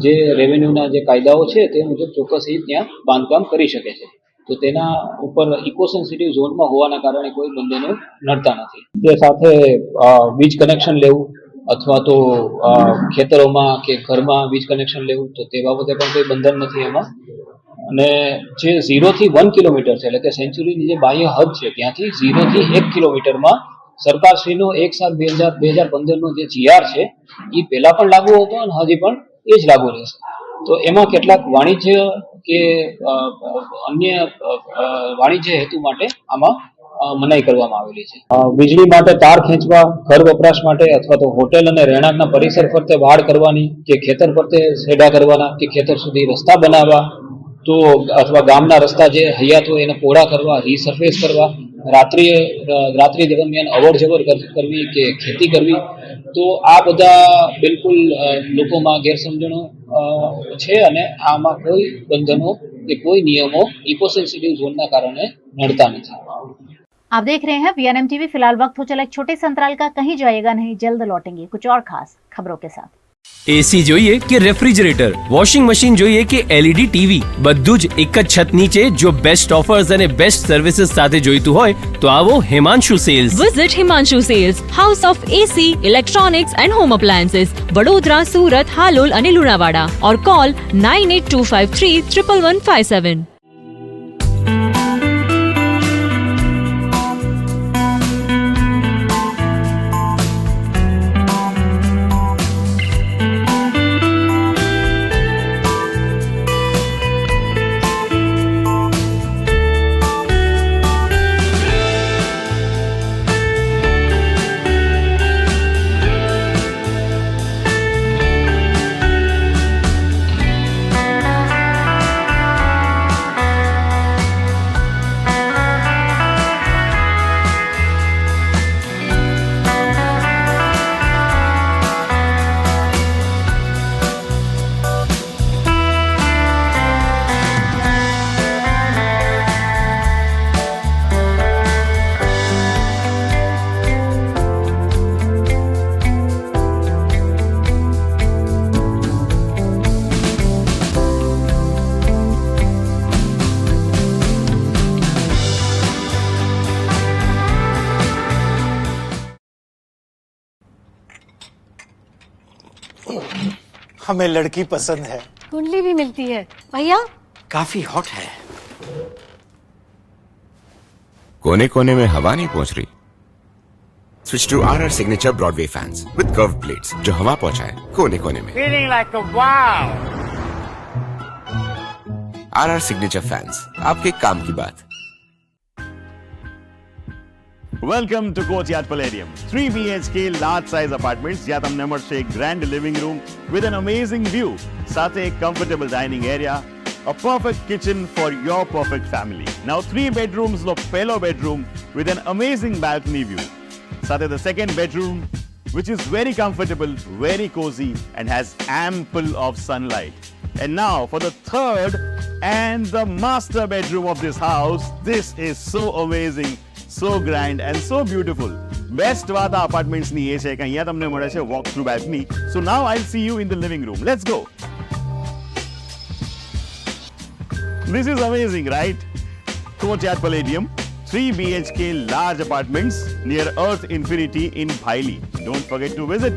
જે રેવન્યુના જે કાયદાઓ છે તે મુજબ ચોક્કસ એ ત્યાં બાંધકામ કરી શકે છે। તો તેના ઉપર ઇકો સેન્સિટિવ ઝોનમાં હોવાના કારણે કોઈ બંધનો નડતા નથી। તે સાથે વીજ કનેક્શન લેવું અથવા તો ખેતરોમાં કે ઘરમાં વીજ કનેક્શન લેવું તો તે બાબતે પણ કોઈ બંધન નથી એમાં। અને જે 0 થી 1 કિલોમીટર છે એટલે કે સેન્ચુરીની જે બાહ્ય હદ છે ત્યાંથી 0 થી 1 કિલોમીટરમાં સરકારશ્રીનો 1/7/2015નો જે GR છે એ પહેલા પણ લાગુ હતો અને હજી પણ એ જ લાગુ રહેશે। તો એમાં કેટલાક વાણિજ્ય કે અન્ય વાણિજ્ય હેતુ માટે આમાં મનાઈ કરવામાં આવેલી છે. વીજળી માટે તાર ખેંચવા, ઘર વપરાશ માટે અથવા તો હોટેલ અને રહેણાંકના પરિસર ફરતે વાડ કરવાની કે ખેતર ફરતે છેડા કરવાના કે ખેતર સુધી રસ્તા બનાવવા, તો અથવા ગામના રસ્તા જે હયાત હોય એને પહોળા કરવા, રીસર્ફેસ કરવા, રાત્રિ દરમિયાન અવર જવર કરવી કે ખેતી કરવી, તો આ બધા બિલકુલ લોકોમાં ગેરસમજણો છે અને આમાં કોઈ બંધનો કે કોઈ નિયમો ઇકો સેન્સિટિવ ઝોનના કારણે નડતા નથી. आप देख रहे हैं वीएनएम टीवी। फिलहाल वक्त हो चला एक छोटे से अंतराल का, कहीं जाइएगा नहीं, जल्द लौटेंगे कुछ और खास खबरों के साथ। एसी જોઈએ કે રેફ્રિજરેટર, વોશિંગ મશીન જોઈએ કે એલઈડી ટીવી, બધું જ એક જ છત નીચે જો બેસ્ટ ઓફર્સ અને બેસ્ટ સર્વિસીસ સાથે જોઈતું હોય તો આવો Himanshu sales. Visit Himanshu sales, house of AC, electronics and home appliances, Vadodara, Surat, Halol અને લુણાવાડા. और कॉल 9825311157. हमें लड़की पसंद है। कुंडली भी मिलती है भैया, काफी हॉट है। कोने कोने में हवा नहीं पहुंच रही? Switch to RR signature Broadway fans with curve plates जो हवा पहुंचाए कोने कोने में. Feeling like a wow. RR signature fans, आपके काम की बात. Welcome to Courtyard Palladium. 3 BHK large size apartments જ્યાં તમને મળશે એક grand living room with an amazing view, સાથે એક comfortable dining area, a perfect kitchen for your perfect family. Now 3 bedrooms નો પહેલો bedroom with an amazing balcony view. સાથે the second bedroom which is very comfortable, very cozy and has ample of sunlight. And now for the third and the master bedroom of this house. This is so amazing, so grand and so beautiful. Best વાત આ apartments ની એ છે કે અહીંયા તમને મળે છે walk through balcony. So now I'll see you in the living room. Let's go. This is amazing, right? Courtyard Palladium, 3 BHK large apartments near Earth Infinity in Bhaili. Don't forget to visit.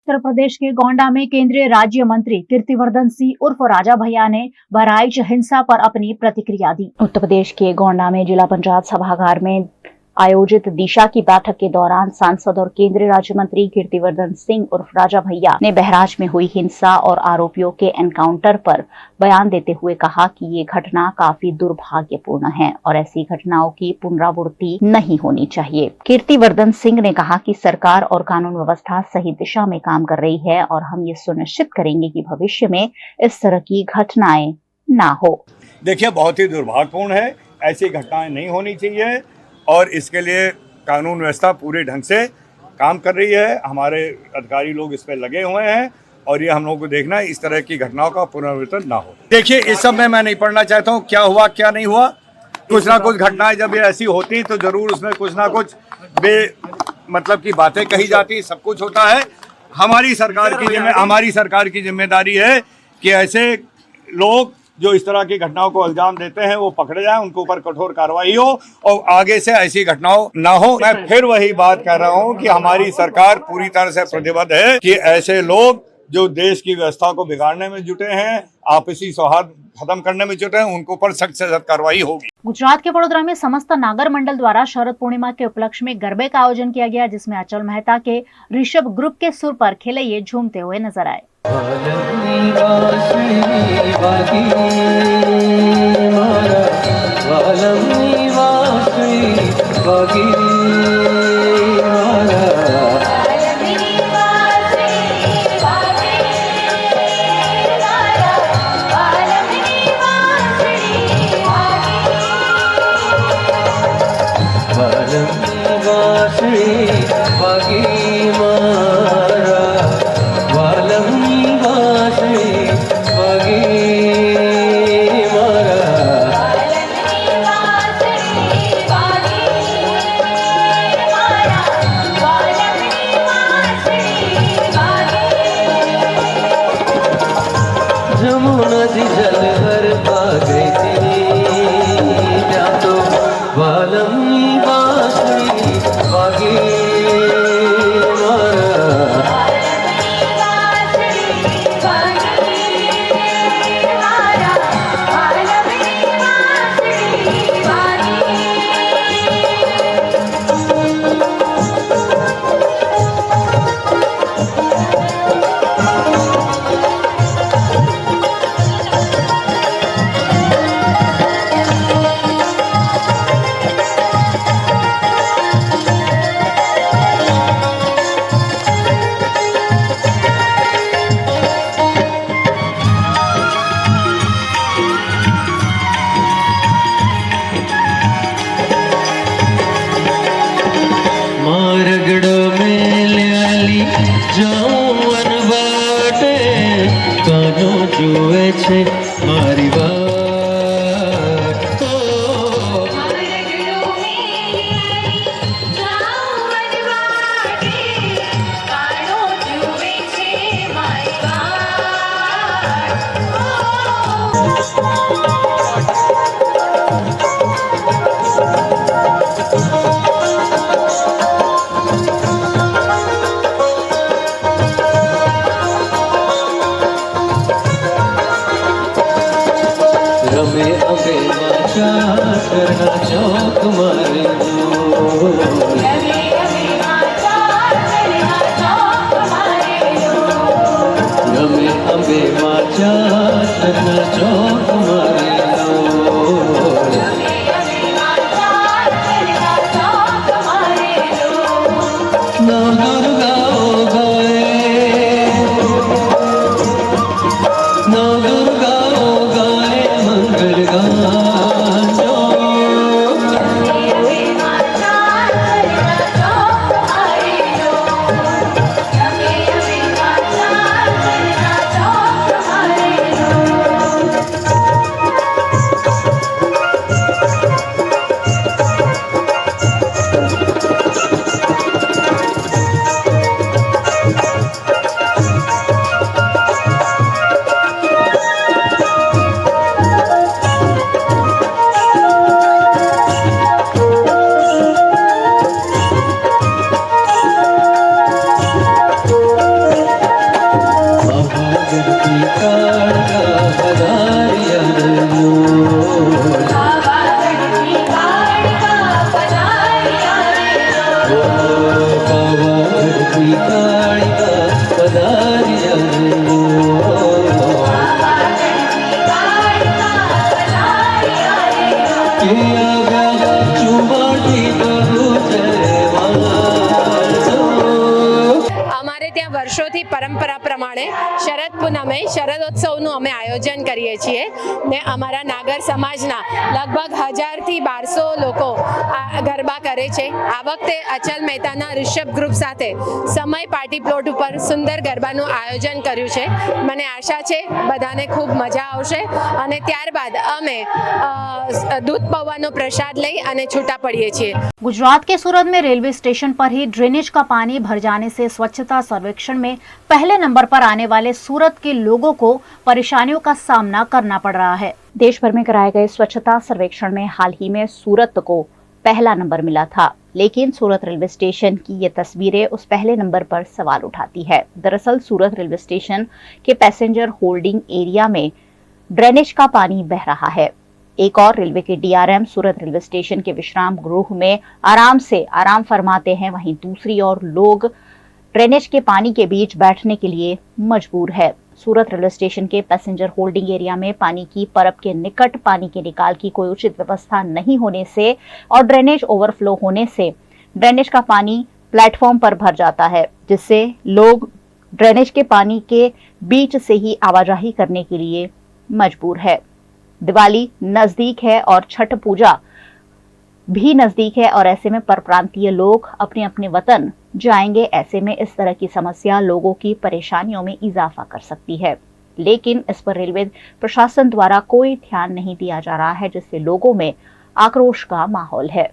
Uttar Pradesh के गोंडा में केंद्रीय राज्य मंत्री कीर्तिवर्धन सिंह उर्फ राजा भैया ने बहराइच हिंसा पर अपनी प्रतिक्रिया दी। उत्तर प्रदेश के गोंडा में जिला पंचायत सभागार में आयोजित दिशा की बैठक के दौरान सांसद और केंद्रीय राज्य मंत्री कीर्तिवर्धन सिंह उर्फ राजा भैया ने बहराइच में हुई हिंसा और आरोपियों के एनकाउंटर पर बयान देते हुए कहा कि ये घटना काफी दुर्भाग्यपूर्ण है और ऐसी घटनाओं की पुनरावृत्ति नहीं होनी चाहिए। कीर्तिवर्धन सिंह ने कहा कि सरकार और कानून व्यवस्था सही दिशा में काम कर रही है और हम ये सुनिश्चित करेंगे कि भविष्य में इस तरह की घटनाएं ना हो। देखिए, बहुत ही दुर्भाग्यपूर्ण है, ऐसी घटनाएं नहीं होनी चाहिए और इसके लिए कानून व्यवस्था पूरे ढंग से काम कर रही है। हमारे अधिकारी लोग इस पर लगे हुए हैं और ये हम लोगों को देखना है इस तरह की घटनाओं का पुनरावृत्ति ना हो। देखिए, इस सब में मैं नहीं पढ़ना चाहता हूँ क्या हुआ क्या नहीं हुआ। कुछ ना कुछ घटनाएं जब ये ऐसी होती तो जरूर उसमें कुछ ना कुछ मतलब की बातें कही जाती, सब कुछ होता है। हमारी सरकार की जिम्मेदारी है कि ऐसे लोग जो इस तरह की घटनाओं को अंजाम देते हैं वो पकड़े जाएं, उनके ऊपर कठोर कार्रवाई हो और आगे से ऐसी घटनाओं ना हो। मैं फिर वही बात कर रहा हूं कि हमारी सरकार पूरी तरह से प्रतिबद्ध है कि ऐसे लोग जो देश की व्यवस्था को बिगाड़ने में जुटे हैं, आपसी सौहार्द खत्म करने में जुटे हैं, उनके ऊपर सख्त से सख्त कार्रवाई होगी। गुजरात के वडोदरा में समस्त नागर मंडल द्वारा शरद पूर्णिमा के उपलक्ष्य में गरबे का आयोजन किया गया, जिसमें अचल मेहता के ऋषभ ग्रुप के सुर पर खिलैये झूमते हुए नजर आए। વર્ષોથી પરંપરા પ્રમાણે શરદ પૂનમે શરદોત્સવનું અમે આયોજન કરીએ છીએ ને અમારા નાગર સમાજના લગભગ 1000થી 1200 લોકો આ ગરબા કરે છે. આ વખતે અચલ મહેતાના ઋષભ ગ્રુપ સાથે સમય પાર્ટી પ્લોટ ઉપર સુંદર ગરબાનું આયોજન કર્યું છે. મને આશા છે બધાને ખૂબ મજા આવશે અને ત્યારબાદ અમે दूध पौવાનો प्रसाद લઈ અને છૂટા પડીએ છીએ. गुजरात के सूरत में रेलवे स्टेशन पर ही ड्रेनेज का पानी भर जाने से स्वच्छता सर्वेक्षण में पहले नंबर पर आने वाले सूरत के लोगों को परेशानियों का सामना करना पड़ रहा है. देश भर में कराए गए स्वच्छता सर्वेक्षण में हाल ही में सूरत को पहला नंबर मिला था, लेकिन सूरत रेलवे स्टेशन की ये तस्वीरें उस पहले नंबर पर सवाल उठाती है. दरअसल सूरत रेलवे स्टेशन के पैसेंजर होल्डिंग एरिया में ड्रेनेज का पानी बह रहा है. एक और रेलवे के डीआरएम सूरत रेलवे स्टेशन के विश्राम गृह में आराम फरमाते हैं, वहीं दूसरी ओर लोग ड्रेनेज के पानी के बीच बैठने के लिए मजबूर है. सूरत रेलवे स्टेशन के पैसेंजर होल्डिंग एरिया में पानी की परब के निकट पानी के निकाल की कोई उचित व्यवस्था नहीं होने से और ड्रेनेज ओवरफ्लो होने से ड्रेनेज का पानी प्लेटफॉर्म पर भर जाता है, जिससे लोग ड्रेनेज के पानी के बीच से ही आवाजाही करने के लिए मजबूर है. दिवाली नजदीक है और छठ पूजा भी नजदीक है और ऐसे में परप्रांतीय लोग अपने अपने वतन जाएंगे. ऐसे में इस तरह की समस्या लोगों की परेशानियों में इजाफा कर सकती है, लेकिन इस पर रेलवे प्रशासन द्वारा कोई ध्यान नहीं दिया जा रहा है, जिससे लोगों में आक्रोश का माहौल है.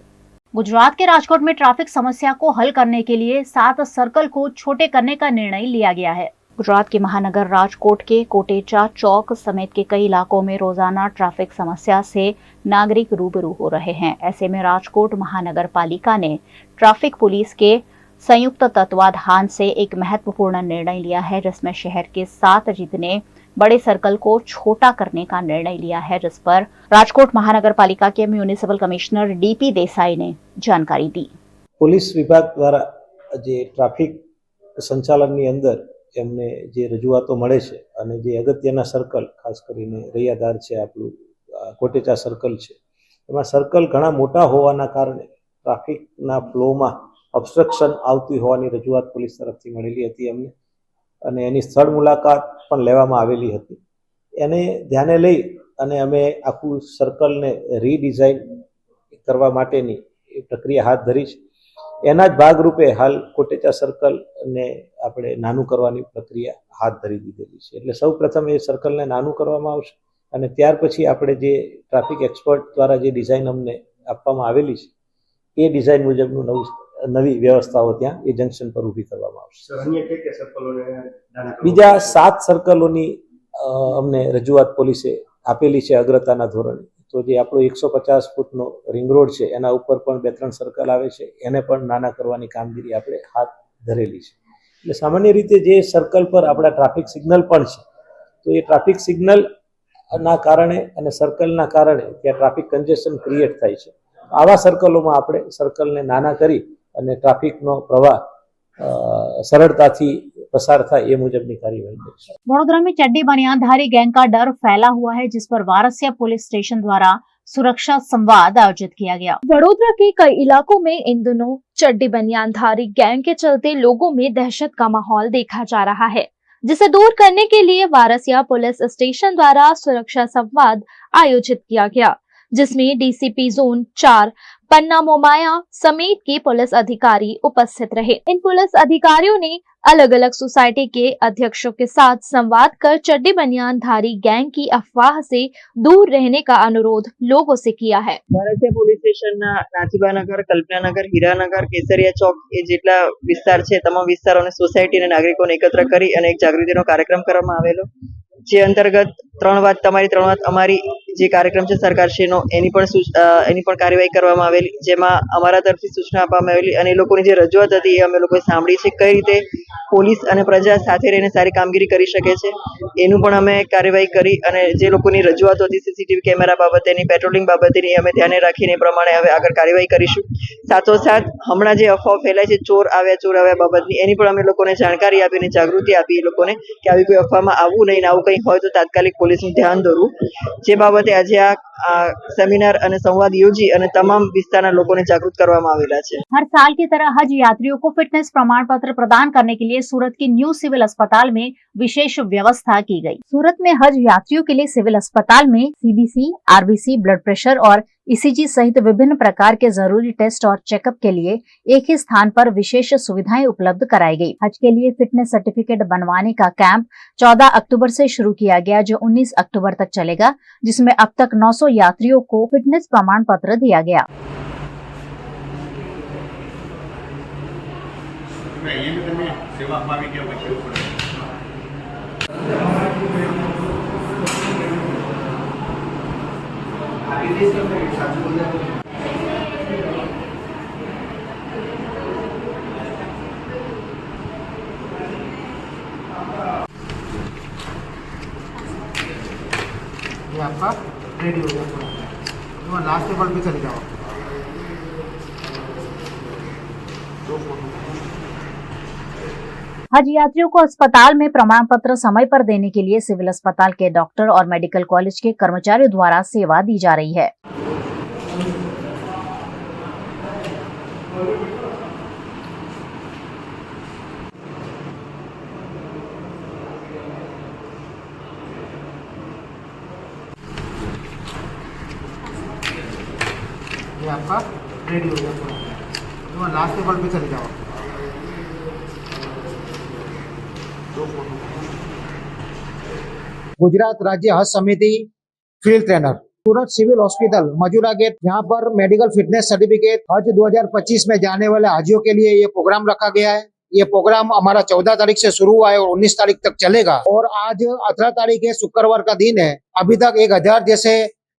गुजरात के राजकोट में ट्रैफिक समस्या को हल करने के लिए 7 सर्कल को छोटे करने का निर्णय लिया गया है. गुजरात के महानगर राजकोट के कोटेचा चौक समेत के कई इलाकों में रोजाना ट्रैफिक समस्या से नागरिक रूबरू हो रहे हैं. ऐसे में राजकोट महानगर पालिका ने ट्रैफिक पुलिस के संयुक्त तत्वाधान से एक महत्वपूर्ण निर्णय लिया है, जिसमें शहर के 7 जितने बड़े सर्कल को छोटा करने का निर्णय लिया है, जिस पर राजकोट महानगर पालिका के म्युनिसिपल कमिश्नर डीपी देसाई ने जानकारी दी. पुलिस विभाग द्वारा जे ट्राफिक संचालनની અંદર એમને જે રજૂઆતો મળે છે અને જે અગત્યના સર્કલ ખાસ કરીને રૈયાદાર છે, આપણું કોટેચા સર્કલ છે, એમાં સર્કલ ઘણા મોટા હોવાના કારણે ટ્રાફિકના ફ્લોમાં ઓબ્સ્ટ્રક્શન આવતી હોવાની રજૂઆત પોલીસ તરફથી મળેલી હતી અમને અને એની સ્થળ મુલાકાત પણ લેવામાં આવેલી હતી. એને ધ્યાને લઈ અને અમે આખું સર્કલને રીડિઝાઇન કરવા માટેની પ્રક્રિયા હાથ ધરી છે. એના જ ભાગરૂપે હાલ કોટેચા સર્કલને આપણે નાનું કરવાની પ્રક્રિયા હાથ ધરી દીધેલી છે. એટલે સૌ પ્રથમ એ સર્કલને નાનું કરવામાં આવશે અને ત્યાર પછી આપણે જે ટ્રાફિક એક્સપર્ટ દ્વારા જે ડિઝાઇન અમને આપવામાં આવેલી છે એ ડિઝાઇન મુજબનું નવી વ્યવસ્થાઓ ત્યાં એ જંકશન પર ઊભી કરવામાં આવશે. બીજા 7 સર્કલોની અમને રજૂઆત પોલીસે આપેલી છે અગ્રતાના ધોરણે. તો જે આપણો 150 ફૂટનો રિંગ રોડ છે એના ઉપર પણ 2-3 સર્કલ આવે છે, એને પણ નાના કરવાની કામગીરી આપણે હાથ ધરેલી છે. એટલે સામાન્ય રીતે જે સર્કલ પર આપણા ટ્રાફિક સિગ્નલ પણ છે, તો એ ટ્રાફિક સિગ્નલના કારણે અને સર્કલના કારણે ત્યાં ટ્રાફિક કન્જેશન ક્રિએટ થાય છે. આવા સર્કલોમાં આપણે સર્કલને નાના કરી અને ટ્રાફિકનો પ્રવાહ सरलताથી पसार था ये मुजबनी कार्यवाही करी. वडोदरा में चड्डी बनियानधारी गैंग का डर फैला हुआ है, जिस पर वारसिया पुलिस स्टेशन द्वारा सुरक्षा संवाद आयोजित किया गया. वडोदरा के कई इलाकों में इन दिनों चड्डी बनियानधारी गैंग के चलते लोगों में दहशत का माहौल देखा जा रहा है, जिसे दूर करने के लिए वारसिया पुलिस स्टेशन द्वारा सुरक्षा संवाद आयोजित किया गया, जिसमें डीसीपी जोन 4 पन्ना मोमाया समेत के पुलिस अधिकारी उपस्थित रहे. इन पुलिस अधिकारियों ने अलग अलग सोसाइटी के अध्यक्षों के साथ संवाद कर चड्डी बनियानधारी गैंग की अफवाह से दूर रहने का अनुरोध लोगों से किया है. વારસિયા પોલીસ સ્ટેશનના નાથીબાનગર, કલ્પનાનગર, હીરાનગર, કેસરિયા ચોક એ જેટલા વિસ્તાર છે તમામ વિસ્તારોને સોસાયટી અને નાગરિકોને એકત્ર કરી અને એક જાગૃતિનો કાર્યક્રમ કરવામાં આવેલો, જે અંતર્ગત 3 વાત તમારી 3 વાત અમારી જે કાર્યક્રમ છે સરકારશ્રીનો એની પણ કાર્યવાહી કરવામાં આવેલી, જેમાં અમારા તરફથી સૂચના આપવામાં આવેલી અને એ લોકોની જે રજૂઆત હતી એ અમે લોકોએ સાંભળી છે, કઈ રીતે પોલીસ અને પ્રજા સાથે રહીને સારી કામગીરી કરી શકે છે એનું પણ અમે કાર્યવાહી કરી અને જે લોકોની રજૂઆત હતી સીસીટીવી કેમેરા બાબતેની, પેટ્રોલિંગ બાબતેની અમે ધ્યાને રાખીને એ પ્રમાણે હવે આગળ કાર્યવાહી કરીશું. સાથોસાથ હમણાં જે અફવાઓ ફેલાય છે ચોર આવ્યા બાબતની, એની પણ અમે લોકોને જાણકારી આપી અને જાગૃતિ આપી એ લોકોને કે આવી કોઈ અફવામાં આવવું નહીં, આવું કંઈ હોય તો તાત્કાલિક પોલીસનું ધ્યાન દોરવું. જે બાબતે આજે આ સેમિનાર અને સંવાદ યોજી અને તમામ વિસ્તારના લોકોને જાગૃત કરવામાં આવેલા છે. हर साल की तरह हज यात्रियों को फिटनेस प्रमाण पत्र प्रदान करने के लिए लिए सूरत के न्यू सिविल अस्पताल में विशेष व्यवस्था की गई। सूरत में हज यात्रियों के लिए सिविल अस्पताल में सीबीसी, आरबीसी, ब्लड प्रेशर और ईसीजी सहित विभिन्न प्रकार के जरूरी टेस्ट और चेकअप के लिए एक ही स्थान पर विशेष सुविधाएं उपलब्ध कराई गई। हज के लिए फिटनेस सर्टिफिकेट बनवाने का कैंप 14 अक्टूबर से शुरू किया गया, जो 19 अक्टूबर तक चलेगा, जिसमें अब तक 900 यात्रियों को फिटनेस प्रमाण पत्र दिया गया। ये आपका रेडी हो गया पूरा। लास्ट टेबल पे चले जाओ। हज यात्रियों को अस्पताल में प्रमाण पत्र समय पर देने के लिए सिविल अस्पताल के डॉक्टर और मेडिकल कॉलेज के कर्मचारियों द्वारा सेवा दी जा रही है। ये आपका रेडी हो गया पूरा। लास्ट टेबल पे चले जाओ। गुजरात राज्य हज समिति फील्ड ट्रेनर, सूरत सिविल हॉस्पिटल मजूरा गेट, यहाँ पर मेडिकल फिटनेस सर्टिफिकेट हज 2025 में जाने वाले हाजियों के लिए ये प्रोग्राम रखा गया है। ये प्रोग्राम हमारा 14 तारीख से शुरू हुआ है और 19 तारीख तक चलेगा और आज 18 तारीख है, शुक्रवार का दिन है। अभी तक 1000 जैसे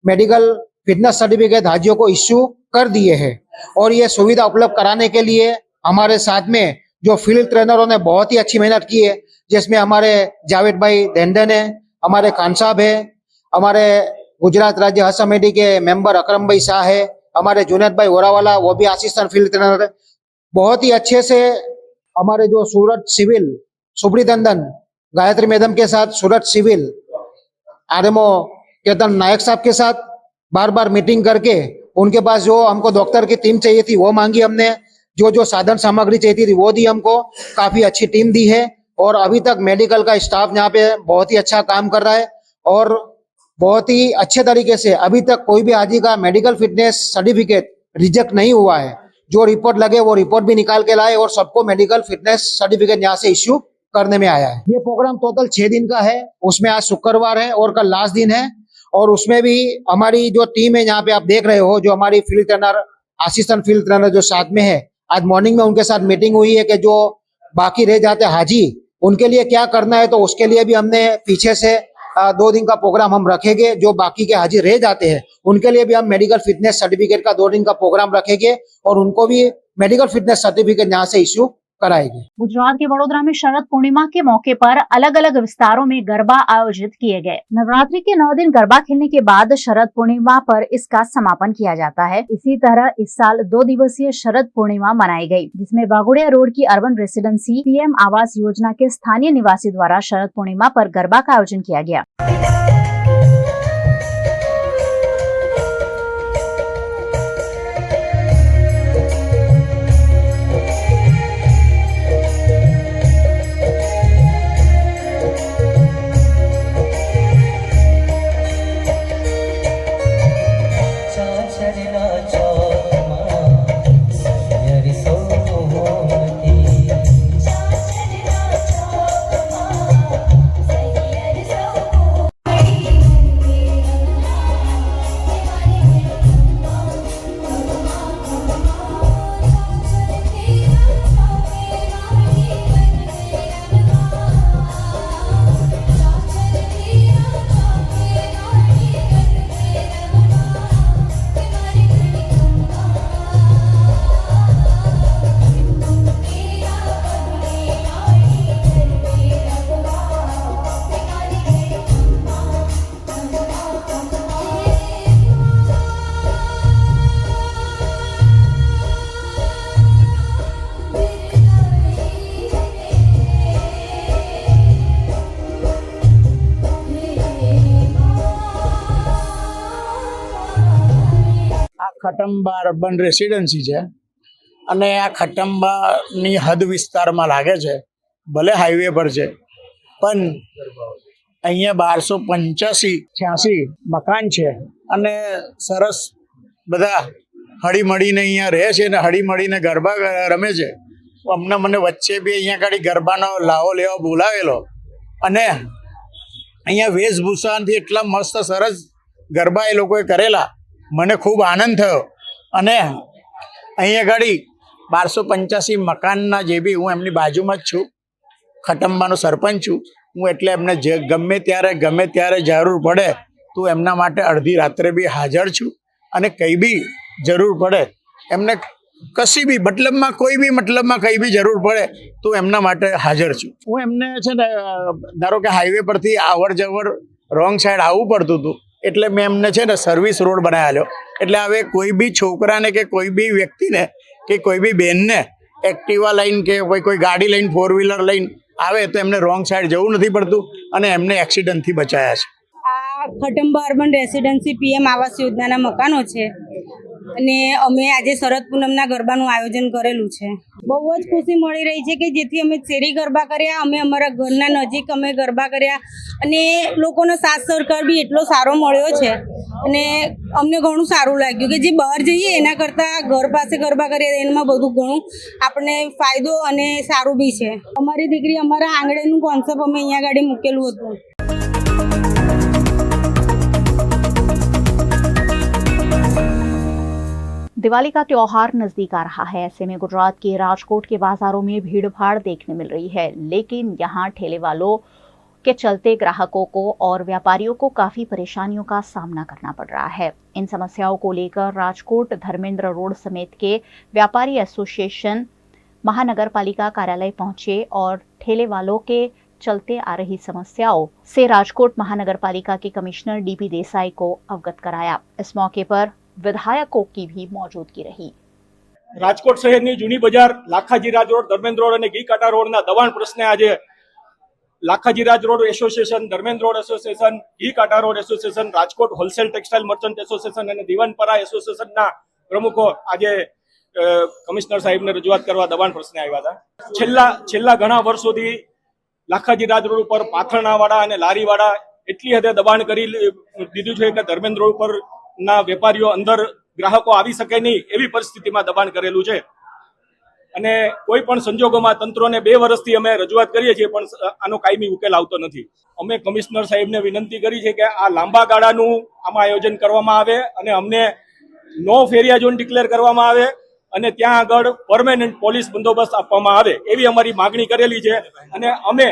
मेडिकल फिटनेस सर्टिफिकेट हाजियों को इश्यू कर दिए हैं और ये सुविधा उपलब्ध कराने के लिए हमारे साथ में जो फील्ड ट्रेनरों ने बहुत ही अच्छी मेहनत की है, जिसमें हमारे जावेद भाई डेंडन है, हमारे खान साहब है, हमारे गुजरात राज्य हज समिति के मेंबर अकरम भाई शाह है, हमारे जुनेद भाई ओरावाला, वो भी असिस्टेंट फील्ड ट्रेनर है। बहुत ही अच्छे से हमारे जो सूरत सिविल सुब्रितंदन गायत्री मैडम के साथ, सूरत सिविल आरएमओ केतन नायक साहब के साथ बार बार मीटिंग करके उनके पास जो हमको डॉक्टर की टीम चाहिए थी वो मांगी हमने, जो साधन सामग्री चाहिए थी वो दी हमको। काफी अच्छी टीम दी है और अभी तक मेडिकल का स्टाफ यहाँ पे बहुत ही अच्छा काम कर रहा है और बहुत ही अच्छे तरीके से अभी तक कोई भी हाजी का मेडिकल फिटनेस सर्टिफिकेट रिजेक्ट नहीं हुआ है। जो रिपोर्ट लगे वो रिपोर्ट भी निकाल के लाए और सबको मेडिकल फिटनेस सर्टिफिकेट यहाँ से इश्यू करने में आया है। ये प्रोग्राम टोटल 6 दिन का है, उसमें आज शुक्रवार है और कल लास्ट दिन है और उसमें भी हमारी जो टीम है यहाँ पे आप देख रहे हो, जो हमारी field trainer, assistant field trainer जो साथ में है, आज मॉर्निंग में उनके साथ मीटिंग हुई है कि जो बाकी रह जाते हाजी उनके लिए क्या करना है, तो उसके लिए भी हमने पीछे से 2 दिन का प्रोग्राम हम रखेंगे। जो बाकी के हाजी रह जाते हैं उनके लिए भी हम मेडिकल फिटनेस सर्टिफिकेट का 2 दिन का प्रोग्राम रखेंगे और उनको भी मेडिकल फिटनेस सर्टिफिकेट यहाँ से इश्यू कराएगी। गुजरात के वडोदरा में शरद पूर्णिमा के मौके पर अलग अलग विस्तारों में गरबा आयोजित किए गए। नवरात्रि के 9 दिन गरबा खेलने के बाद शरद पूर्णिमा पर इसका समापन किया जाता है। इसी तरह इस साल 2 दिवसीय शरद पूर्णिमा मनाई गई, जिसमें बागुड़िया रोड की urban residency PM Awas Yojana के स्थानीय निवासी द्वारा शरद पूर्णिमा पर गरबा का आयोजन किया गया। ખટંબા અર્બન રેસિડેન્સી છે અને આ ખટંબાની હદ વિસ્તારમાં લાગે છે, ભલે હાઈવે પર છે પણ અહીંયા 1285-86 મકાન છે અને સરસ બધા હળીમળીને અહીંયા રહે છે ને હળીમળીને ગરબા રમે છે. મને વચ્ચે બી અહીંયા આગળ ગરબાનો લાવો લેવા બોલાવેલો અને અહીંયા વેશભૂષાથી એટલા મસ્ત સરસ ગરબા એ લોકોએ કરેલા, મને ખૂબ આનંદ થયો. અને અહીંયા આગળ 1285 મકાનના જે બી, હું એમની બાજુમાં જ છું, ખટંબાનો સરપંચ છું હું, એટલે એમને જે ગમે ત્યારે જરૂર પડે તો એમના માટે અડધી રાત્રે બી હાજર છું. અને કંઈ બી જરૂર પડે એમને કશી બી મતલબમાં કંઈ બી જરૂર પડે તો એમના માટે હાજર છું હું. એમને છે ને ધારો કે હાઈવે પરથી આવર જવર રોંગ સાઈડ આવવું પડતું હતું એટલે મેં એમને છે ને સર્વિસ રોડ બનાવેલો. એટલે હવે કોઈ બી છોકરાને કે કોઈ બી વ્યક્તિને કે કોઈ બી બહેનને એક્ટિવા લઈને કે કોઈ ગાડી લઈને 4-વ્હીલર લઈને આવે તો એમને રોંગ સાઈડ જવું નથી પડતું અને એમને એક્સિડન્ટથી બચાયા છે. આ ખટંબા અર્બન રેસિડેન્સી PM આવાસ યોજનાના મકાનો છે અને અમે આજે શરદ પૂનમના ગરબાનું આયોજન કરેલું છે. બહુ જ ખુશી મળી રહી છે કે જેથી અમે શેરી ગરબા કર્યા, અમે અમારા ઘરના નજીક અમે ગરબા કર્યા અને લોકોનો સાથ સહકાર બી એટલો સારો મળ્યો છે અને અમને ઘણું સારું લાગ્યું કે જે બહાર જઈએ એના કરતાં ઘર પાસે ગરબા કરીએ એમાં બધું ઘણું આપણને ફાયદો અને સારું બી છે. અમારી દીકરી અમારા આંગણેનું કોન્સેપ્ટ અમે અહીંયા આગળ મૂકેલું હતું. दिवाली का त्योहार नजदीक आ रहा है। ऐसे में गुजरात के राजकोट के बाजारों में भीड़ भाड़ देखने मिल रही है, लेकिन यहाँ ठेले वालों के चलते ग्राहकों को और व्यापारियों को काफी परेशानियों का सामना करना पड़ रहा है। इन समस्याओं को लेकर राजकोट धर्मेंद्र रोड समेत के व्यापारी एसोसिएशन महानगर पालिका कार्यालय पहुंचे और ठेले वालों के चलते आ रही समस्याओं से राजकोट महानगर पालिका के कमिश्नर DP देसाई को अवगत कराया। इस मौके पर विधायकों की भी मौजूदगी रही। રાજકોટ શહેરની જૂની બજાર, લાખાજી રાજ રોડ, ધર્મેન્દ્ર રોડ અને ઘી કાંટા રોડના દબાણ પ્રશ્ને આજે Lakhaji Raj road association, Dharmendra road association, Ghee Kanta road association, Rajkot wholesale textile merchant association અને દીવાનપરા એસોસિએશનના પ્રમુખો આજે કમિશનર સાહેબને રજૂઆત કરવા દબાણ પ્રશ્ને આવ્યા હતા. છેલ્લા ઘણા વર્ષોથી લાખાજી રાજ રોડ ઉપર પાથરણાવાળા અને લારીવાળા એટલી હદે દબાણ કરી દીધું છે કે ધર્મેન્દ્ર રોડ ઉપર ના વેપારીઓ અંદર ગ્રાહકો આવી શકે નહીં એવી પરિસ્થિતિમાં દબાણ કરેલું છે અને કોઈ પણ સંજોગોમાં તંત્રોને 2 વર્ષથી અમે રજૂઆત કરીએ છીએ પણ આનો કાયમી ઉકેલ આવતો નથી. અમે કમિશનર સાહેબને વિનંતી કરી છે કે આ લાંબા ગાળાનું આમાં આયોજન કરવામાં આવે અને અમને નો ફેરિયા ઝોન ડિક્લેર કરવામાં આવે અને ત્યાં આગળ પરમેનન્ટ પોલીસ બંદોબસ્ત આપવામાં આવે એવી અમારી માગણી કરેલી છે. અને અમે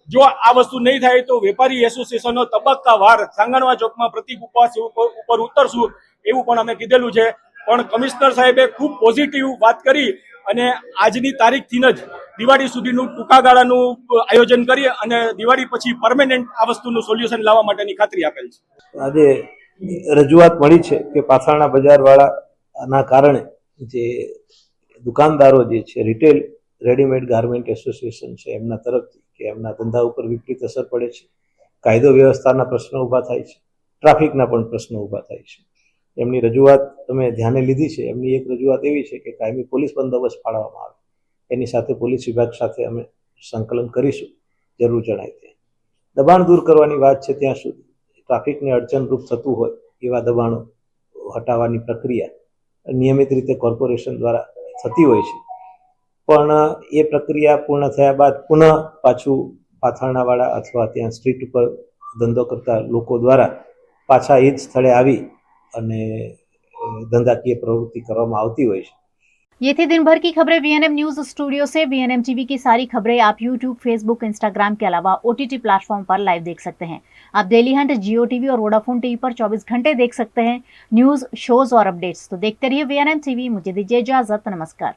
જો આ વસ્તુ નહીં થાય તો વેપારી એસોસિએશનો તબક્કાવાર સાંગણવા ચોકમાં પ્રતિક ઉપવાસ ઉપર ઉતરશું એવું પણ અમે કીધેલું છે. પણ કમિશનર સાહેબે ખૂબ પોઝિટિવ વાત કરી અને આજની તારીખથી જ દિવાળી સુધીનું ટૂંકા ગાળાનું આયોજન કરી અને દિવાળી પછી પરમેનન્ટ આ વસ્તુનું સોલ્યુશન લાવવા માટેની ખાતરી આપેલ છે. આજે રજૂઆત મળી છે કે પાથરણા બજારવાળાના કારણે જે દુકાનદારો જે છે રિટેલ રેડીમેડ ગાર્મેન્ટ એસોસિએશન છે એમના તરફથી કે એમના ધંધા ઉપર વિપરીત અસર પડે છે, કાયદો વ્યવસ્થાના પ્રશ્નો ઊભા થાય છે, ટ્રાફિકના પણ પ્રશ્નો ઊભા થાય છે. એમની રજૂઆત તમે ધ્યાને લીધી છે. એમની એક રજૂઆત એવી છે કે કાયમી પોલીસ બંદોબસ્ત ફાળવવામાં આવે, એની સાથે પોલીસ વિભાગ સાથે અમે સંકલન કરીશું જરૂર જણાય ત્યાં. દબાણ દૂર કરવાની વાત છે ત્યાં સુધી ટ્રાફિકને અડચણરૂપ થતું હોય એવા દબાણો હટાવવાની પ્રક્રિયા નિયમિત રીતે કોર્પોરેશન દ્વારા થતી હોય છે, પણ એ પ્રક્રિયા પૂર્ણ થયા બાદ પુનઃ પાછું પાથરણાવાળા અથવા ત્યાં સ્ટ્રીટ ઉપર ધંધો કરતા લોકો દ્વારા પાછા એ જ સ્થળે આવી અને ધંધાકીય प्रवृत्ति કરવામાં આવતી હોય છે. ये थी दिन भर की खबरें VNM न्यूज स्टूडियो से। VNM TV की सारी खबरें आप YouTube, Facebook, Instagram के अलावा OTT प्लेटफॉर्म पर लाइव देख सकते हैं। आप डेली हंट, Jio TV और वोडाफोन TV पर 24 घंटे देख सकते हैं न्यूज, शोज और अपडेट्स। तो देखते रहिए VNM TV। मुझे दीजिए इजाजत, नमस्कार।